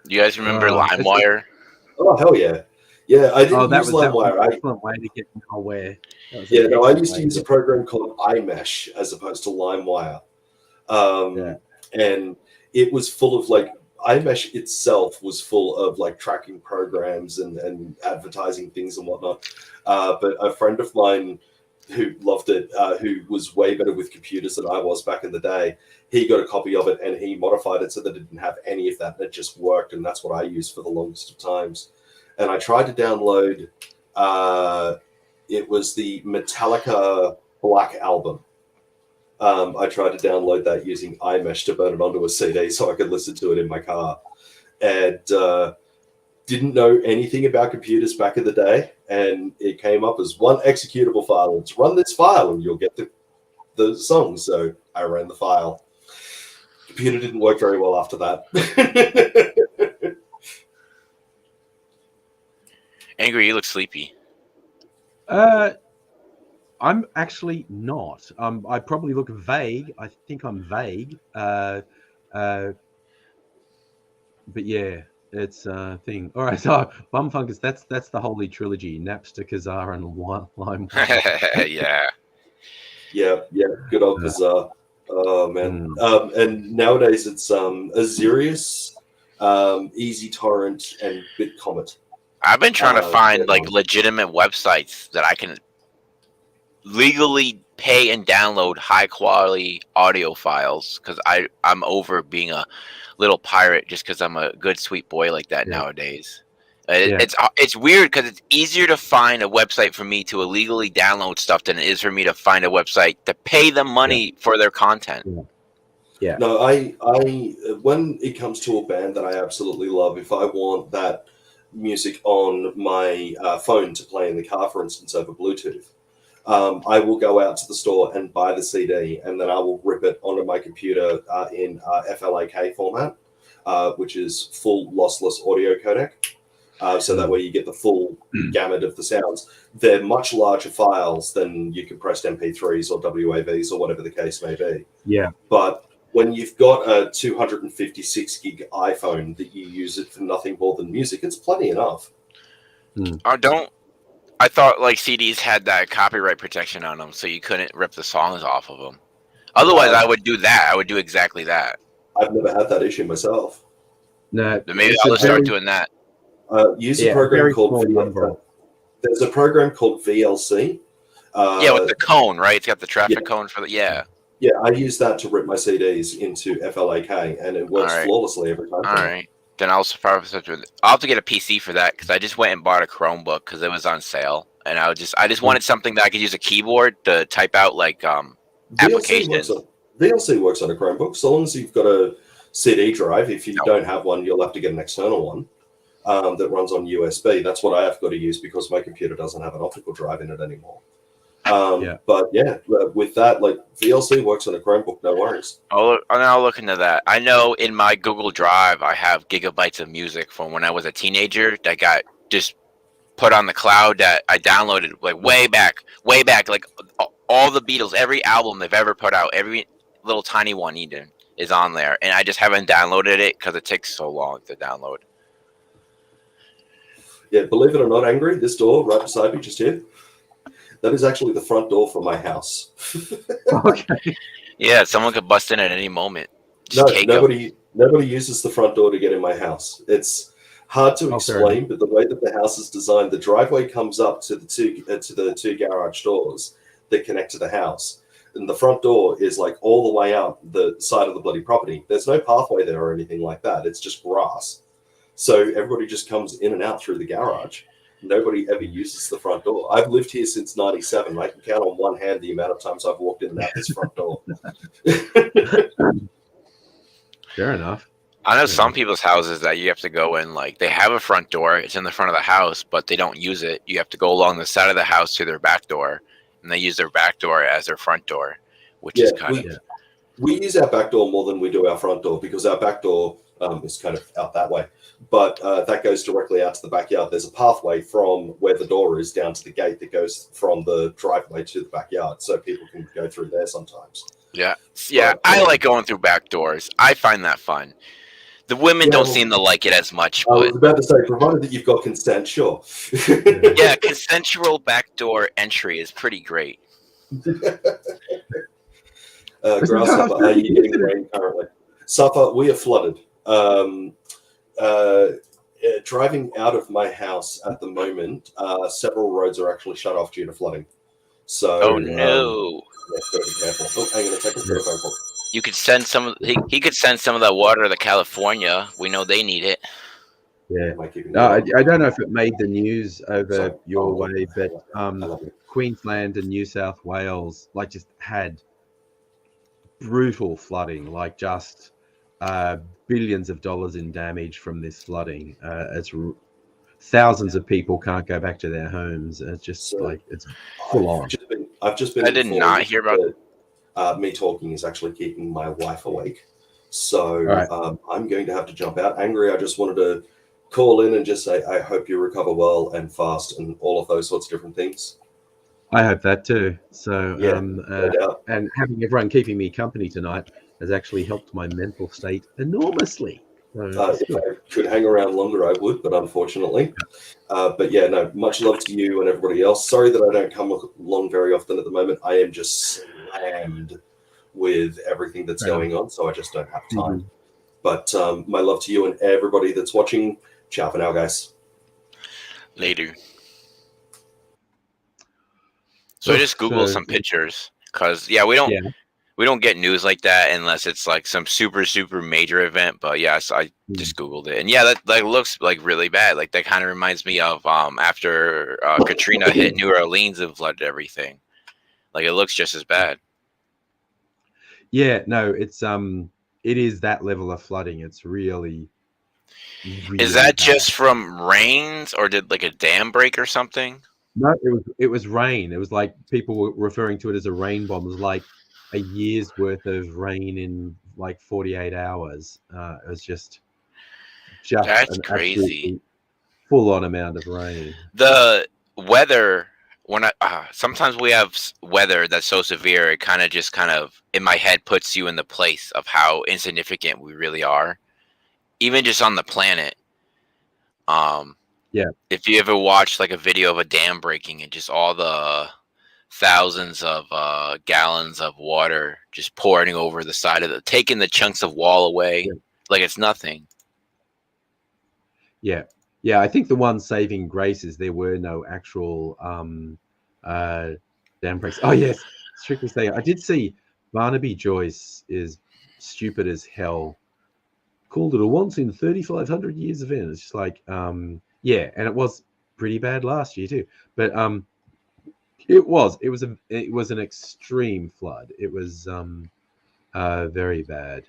You guys remember LimeWire? Oh, hell yeah. Yeah, I didn't use LimeWire. That was an excellent way to get malware. I used to use a program called iMesh as opposed to LimeWire. And it was full of, like, iMesh itself was full of like tracking programs and advertising things and whatnot. But a friend of mine who loved it, who was way better with computers than I was back in the day, he got a copy of it and he modified it so that it didn't have any of that, and it just worked. And that's what I used for the longest of times. And I tried to download, it was the Metallica Black Album. I tried to download that using iMesh to burn it onto a CD so I could listen to it in my car. And didn't know anything about computers back in the day. And it came up as one executable file. Let's run this file and you'll get the song. So I ran the file. Computer didn't work very well after that. Angry, you look sleepy. I'm actually not. I probably look vague. I think I'm vague. But yeah, it's a thing. All right, so Bumfunkers, that's the holy trilogy: Napster, Kazaa, and LimeWire. Yeah. Yeah. Good old Kazaa. Oh man. And nowadays it's Azerius, Easy Torrent, and BitComet. I've been trying to find like legitimate websites that I can legally pay and download high quality audio files, because I'm over being a little pirate just because I'm a good sweet boy like that nowadays. It's weird because it's easier to find a website for me to illegally download stuff than it is for me to find a website to pay them money for their content. Yeah. No, I when it comes to a band that I absolutely love, if I want that music on my phone to play in the car, for instance, over Bluetooth, I will go out to the store and buy the CD, and then I will rip it onto my computer in FLAK format, which is full lossless audio codec. So that way you get the full gamut of the sounds. They're much larger files than your compressed MP3s or WAVs or whatever the case may be. Yeah. But when you've got a 256 gig iPhone that you use it for nothing more than music, it's plenty enough. I thought like CDs had that copyright protection on them, so you couldn't rip the songs off of them. Otherwise, I would do that. I would do exactly that. I've never had that issue myself. No, Then maybe I'll start doing that. Use a program called there's a program called VLC. With the cone, right? It's got the traffic cone for the Yeah, I use that to rip my CDs into FLAK, and it works flawlessly every time. All right. Then I'll have to get a PC for that, because I just went and bought a Chromebook because it was on sale, and I just wanted something that I could use a keyboard to type out like applications. VLC works on a Chromebook, so long as you've got a CD drive. If you don't have one, you'll have to get an external one that runs on USB. That's what I have got to use because my computer doesn't have an optical drive in it anymore. But yeah, with that, like VLC works on a Chromebook, no worries. I'll look into that. I know in my Google Drive, I have gigabytes of music from when I was a teenager that got just put on the cloud that I downloaded like way back, like all the Beatles, every album they've ever put out, every little tiny one even is on there. And I just haven't downloaded it because it takes so long to download. Yeah, believe it or not, Angry, this door right beside me, just here, that is actually the front door for my house. Okay. Yeah, someone could bust in at any moment. Nobody uses the front door to get in my house. It's hard to explain, but the way that the house is designed, the driveway comes up to the two garage doors that connect to the house, and the front door is like all the way out the side of the bloody property. There's no pathway there or anything like that. It's just grass. So everybody just comes in and out through the garage. Nobody ever uses the front door. I've lived here since '97. I can count on one hand the amount of times I've walked in and out this front door. Fair enough. I know some people's houses that you have to go in, like they have a front door, it's in the front of the house, but they don't use it. You have to go along the side of the house to their back door, and they use their back door as their front door, which is kind of... We use our back door more than we do our front door because our back door is kind of out that way. But that goes directly out to the backyard. There's a pathway from where the door is down to the gate that goes from the driveway to the backyard, so people can go through there sometimes. Yeah. I like going through back doors. I find that fun. The women don't seem to like it as much. I was about to say, provided that you've got consent, sure. Yeah, consensual backdoor entry is pretty great. Grasshopper, are you getting rain currently? Suffer, we are flooded. Driving out of my house at the moment, several roads are actually shut off due to flooding. So, Oh no! Gotta be careful. Oh, hang on a second. Got a phone call. You could send some. He could send some of that water to California. We know they need it. Yeah. Am I keeping No, you I don't know if it made the news over Sorry. your Oh, way, but I love it. Queensland and New South Wales like just had brutal flooding, like just billions of dollars in damage from this flooding. Thousands of people can't go back to their homes. It's just like it's full on. I've just been I did informed not hear about that me talking is actually keeping my wife awake. So Right. I'm going to have to jump out. Angry, I just wanted to call in and just say I hope you recover well and fast and all of those sorts of different things. I hope that too. So, Yeah, no doubt. and having everyone keeping me company tonight has actually helped my mental state enormously. So If I could hang around longer, I would, but unfortunately. But yeah, no, much love to you and everybody else. Sorry that I don't come along very often at the moment. I am just slammed with everything that's going on, so I just don't have time. Mm-hmm. But my love to you and everybody that's watching. Ciao for now, guys. Later. So I just Googled some pictures because we don't get news like that unless it's like some super major event. But yes, I just Googled it, and that looks like really bad. Like that kind of reminds me of after Katrina hit New Orleans and flooded everything. Like it looks just as bad. Yeah, no, it is that level of flooding. It's really Is that bad. just from rains, or did like a dam break or something? No, it was rain. It was like people were referring to it as a rain bomb. It was like a year's worth of rain in like 48 hours. It was just That's an crazy. absolutely full-on amount of rain. The weather, when sometimes we have weather that's so severe, it kind of in my head puts you in the place of how insignificant we really are, even just on the planet. Yeah. If you ever watch like a video of a dam breaking and just all the thousands of gallons of water just pouring over the side of taking the chunks of wall away, like it's nothing. Yeah. Yeah, I think the one saving grace is there were no actual dam breaks. Oh yes, strictly saying, I did see Barnaby Joyce is stupid as hell. Called it a once in 3,500 years event. It's just like, yeah, and it was pretty bad last year too. But it was an extreme flood. It was very bad.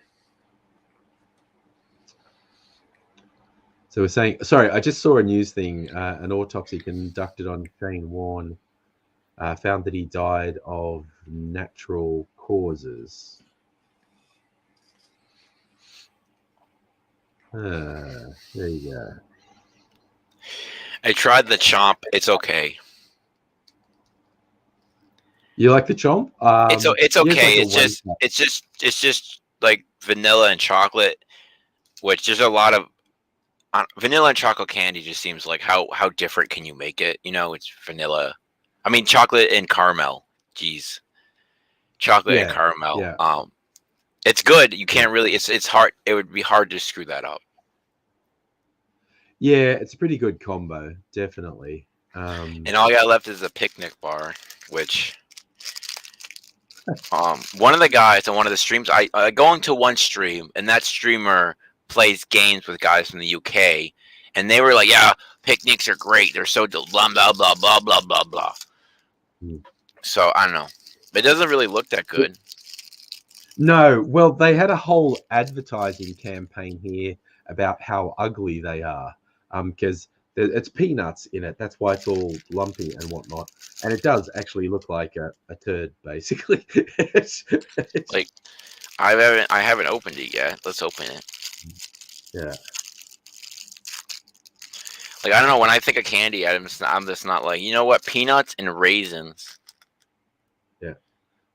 So we're saying, sorry, I just saw a news thing. An autopsy conducted on Shane Warne found that he died of natural causes. There you go. I tried the chomp. It's okay. You like the chomp? It's okay. Like It's just like vanilla and chocolate, which there's a lot of vanilla and chocolate candy. Just seems like how different can you make it? You know, it's vanilla. I mean, chocolate and caramel. Jeez, chocolate and caramel. Yeah. It's good. You can't really. It's hard. It would be hard to screw that up. Yeah, it's a pretty good combo, definitely. And all I got left is a picnic bar, which one of the guys on one of the streams, I go into one stream, and that streamer plays games with guys from the UK, and they were like, "Yeah, picnics are great. They're so blah blah blah blah blah blah blah." So I don't know. It doesn't really look that good. No, well, they had a whole advertising campaign here about how ugly they are, because it's peanuts in it. That's why it's all lumpy and whatnot. And it does actually look like a turd, basically. it's like I haven't opened it yet. Let's open it. Yeah. Like I don't know. When I think of candy, I'm just not like, you know what, peanuts and raisins. Yeah.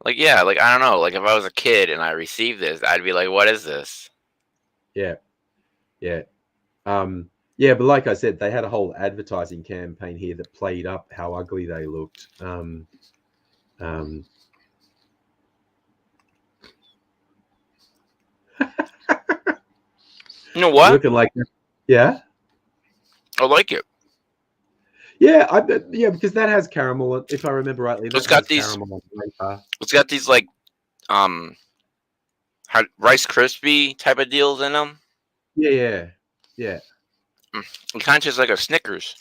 Like like I don't know. Like if I was a kid and I received this, I'd be like, "What is this?" Yeah. Yeah. Yeah, but like I said, they had a whole advertising campaign here that played up how ugly they looked. You know You're what? looking like, yeah, I like it. yeah, yeah, because that has caramel. If I remember rightly, It's that got has these. caramel on paper. It's got these like um Rice Krispie type of deals in them. Yeah, yeah, yeah. It kind of tastes like a Snickers.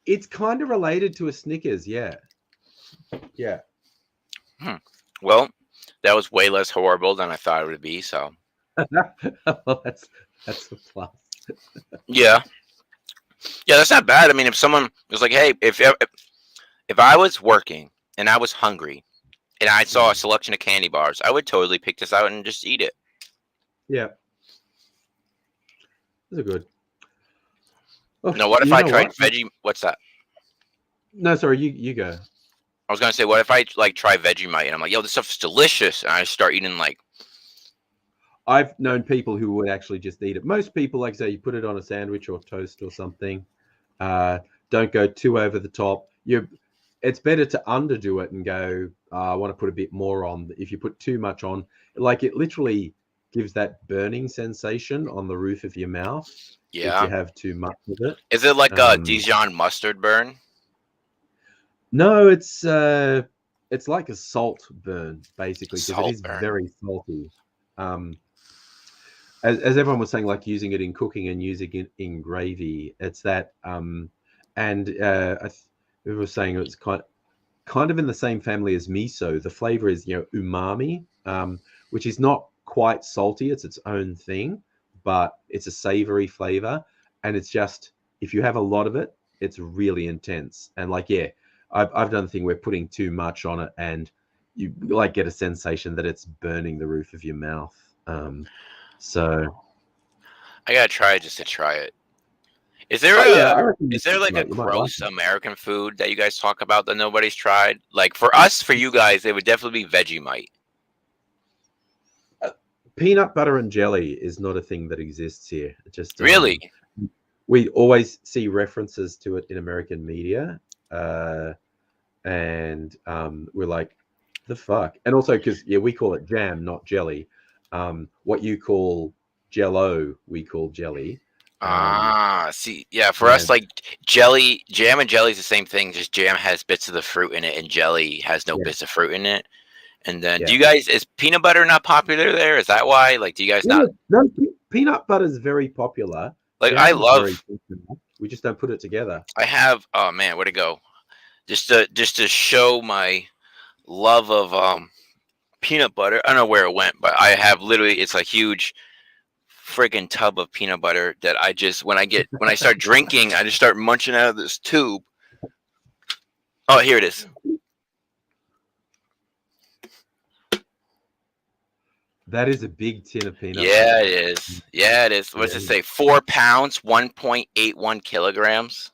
It's kind of related to a Snickers. Yeah, yeah. Well, that was way less horrible than I thought it would be. So Well, that's a plus. yeah, that's not bad. I mean, if someone was like, "Hey, if I was working and I was hungry and I saw a selection of candy bars, I would totally pick this out and just eat it." Yeah, those are good. Oh, Now, what if you I know tried what? veggie? What's that? No, sorry, you go. I was gonna say, what if I like try Vegemite and I'm like, "Yo, this stuff's delicious," and I start eating like, I've known people who would actually just eat it. Most people, like I say, you put it on a sandwich or toast or something. Don't go too over the top. It's better to underdo it and go, I want to put a bit more on. If you put too much on, like it literally gives that burning sensation on the roof of your mouth if yeah. you have too much of it. Is it like a Dijon mustard burn? No, it's like a salt burn basically because it Salt is burn. very salty. As everyone was saying, like using it in cooking and using it in gravy, it's that. We were saying it's kind of in the same family as miso. The flavor is umami, which is not quite salty. It's its own thing, but it's a savory flavor, and it's just if you have a lot of it, it's really intense. And like I've done the thing where putting too much on it, and you like get a sensation that it's burning the roof of your mouth. So I gotta try it just to try it. Is there I reckon is there like a you might like gross American food that you guys talk about that nobody's tried? Like for us, for you guys, it would definitely be Vegemite. Peanut butter and jelly is not a thing that exists here. It just Really? We always see references to it in American media, and we're like, the fuck. And also because we call it jam, not jelly. What you call Jello, we call jelly. See, yeah, for us, like jam and jelly is the same thing. Just jam has bits of the fruit in it, and jelly has no bits of fruit in it. And then, do you guys is peanut butter not popular there? Is that why? Like, do you guys not? No, peanut butter is very popular. Like, Jam I is love. very popular. We just don't put it together. I have. Oh man, where'd it go? Just to show my love of peanut butter. I don't know where it went, but I have literally. It's a huge friggin' tub of peanut butter that I just when I start drinking, I just start munching out of this tube. Oh, here it is. That is a big tin of peanut butter. Yeah, it is. Yeah, it is. What does it say? 4 pounds, 1.81 kilograms.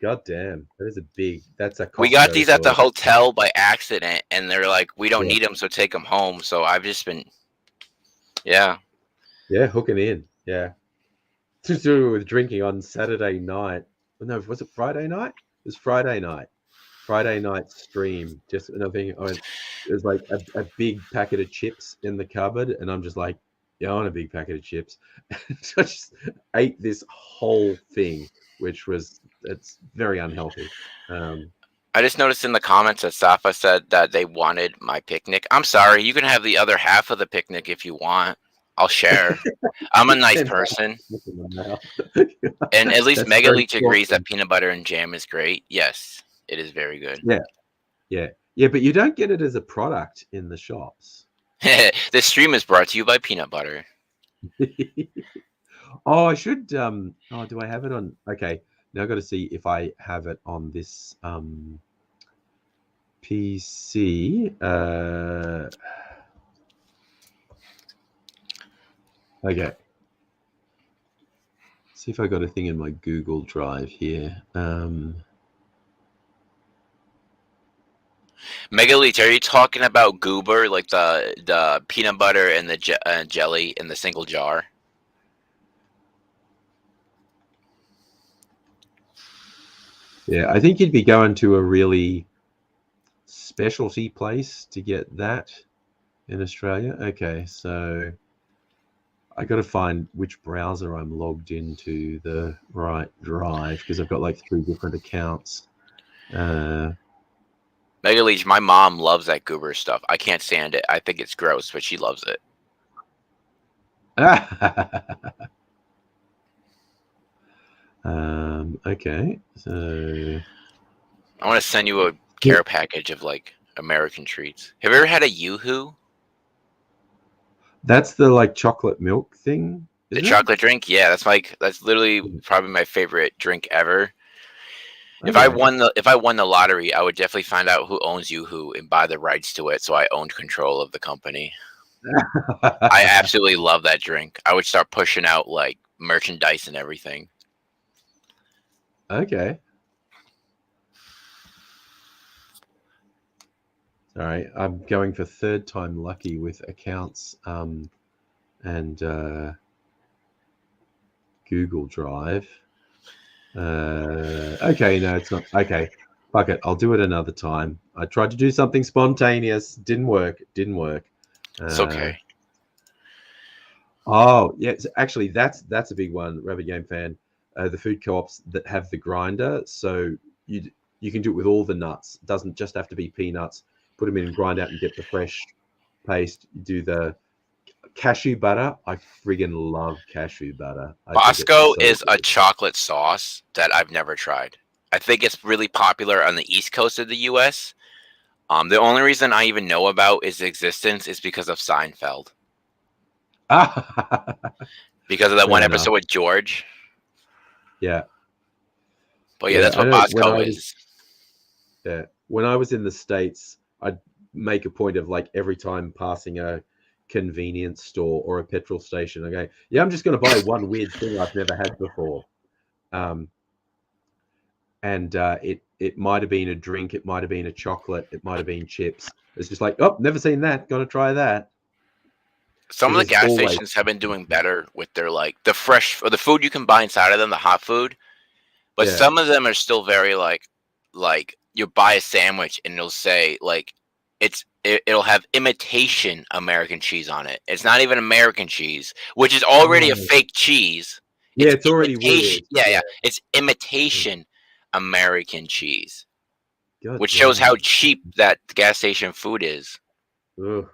God damn, that is a big. That's a. Costco We got these at the store. hotel by accident, and they're like, "We don't need them, so take them home." So I've just been, hooking in, to do with drinking on Saturday night. No, was it Friday night? It was Friday night. Friday night stream. Just another thing. There's like a big packet of chips in the cupboard, and I'm just like, I want a big packet of chips. So I just ate this whole thing, which it's very unhealthy. I just noticed in the comments that Safa said that they wanted my picnic. I'm sorry, you can have the other half of the picnic if you want. I'll share. I'm a nice person. And at least Megaleech agrees that peanut butter and jam is great. Yes, it is very good. Yeah, but you don't get it as a product in the shops. This stream is brought to you by peanut butter. Oh, I should. Do I have it on? Okay, now I've got to see if I have it on this PC. Okay. See if I got a thing in my Google Drive here. Megaleech, are you talking about Goober, like the peanut butter and the jelly in the single jar? Yeah, I think you'd be going to a really specialty place to get that in Australia. Okay, so I got to find which browser I'm logged into the right drive because I've got like 3 different accounts. Mega Leech, my mom loves that goober stuff. I can't stand it. I think it's gross, but she loves it. Okay, so I want to send you a care package of like American treats. Have you ever had a Yoo-hoo? that's the like chocolate milk thing, The isn't it? chocolate drink? Yeah, that's literally probably my favorite drink ever. If Okay. I won the lottery, I would definitely find out who owns Yoo-hoo and buy the rights to it, so I owned control of the company. I absolutely love that drink. I would start pushing out like merchandise and everything. Okay. All right, I'm going for 3rd time lucky with accounts and Google Drive. Okay, no, it's not. Okay, fuck it. I'll do it another time. I tried to do something spontaneous. Didn't work. Didn't work. It's okay. Oh, yeah. Actually, that's a big one. Rabbit Game Fan. The food co-ops that have the grinder, so you can do it with all the nuts. It doesn't just have to be peanuts. Put them in and grind out and get the fresh paste. You do the cashew butter. I friggin' love cashew butter. Bosco is a chocolate sauce that I've never tried. I think it's really popular on the East Coast of the U.S. The only reason I even know about its existence is because of Seinfeld. Because of that one episode with George. Yeah. But yeah, that's what Bosco is. Yeah. When I was in the States, I'd make a point of like every time passing a convenience store or a petrol station, I go, yeah, I'm just going to buy one weird thing I've never had before. And it might have been a drink, it might have been a chocolate, it might have been chips. It's just like, oh, never seen that. Got to try that. Some of the gas stations have been doing better with their like the fresh or the food you can buy inside of them, the hot food. But some of them are still very like you buy a sandwich and it'll say like it'll have imitation American cheese on it. It's not even American cheese, which is already a fake cheese. Yeah, it's already weird. Yeah. It's imitation American cheese, which damn. shows how cheap that gas station food is. Ugh.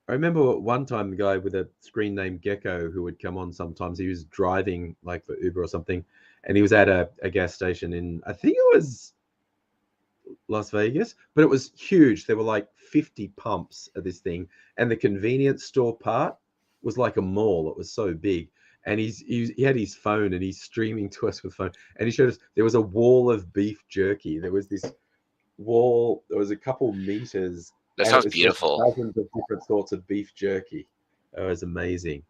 I remember one time the guy with a screen name Gecko who would come on sometimes. He was driving like for Uber or something, and he was at a gas station in, I think it was Las Vegas, but it was huge. There were like 50 pumps at this thing, and the convenience store part was like a mall. It was so big. And he had his phone and he's streaming to us with phone, and he showed us there was a wall of beef jerky. There was this wall, there was a couple meters. That sounds beautiful. Dozens of different sorts of beef jerky. It was amazing.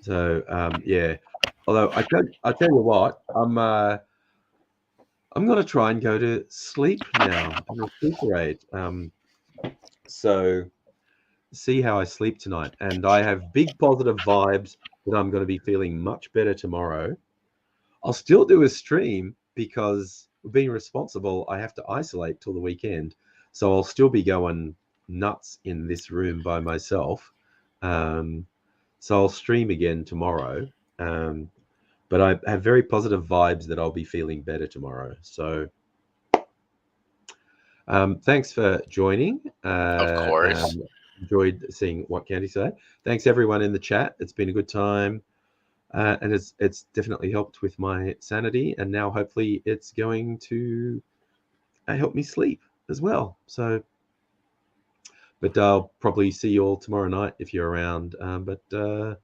So yeah. Although I tell you what, I'm gonna try and go to sleep now and recuperate. So see how I sleep tonight. And I have big positive vibes that I'm going to be feeling much better tomorrow. I'll still do a stream because being responsible, I have to isolate till the weekend. So I'll still be going nuts in this room by myself. So I'll stream again tomorrow. But I have very positive vibes that I'll be feeling better tomorrow. So thanks for joining. Of course. Enjoyed seeing what Candy said. Thanks everyone in the chat. It's been a good time. And it's definitely helped with my sanity. And now hopefully it's going to help me sleep as well. So, but I'll probably see you all tomorrow night if you're around.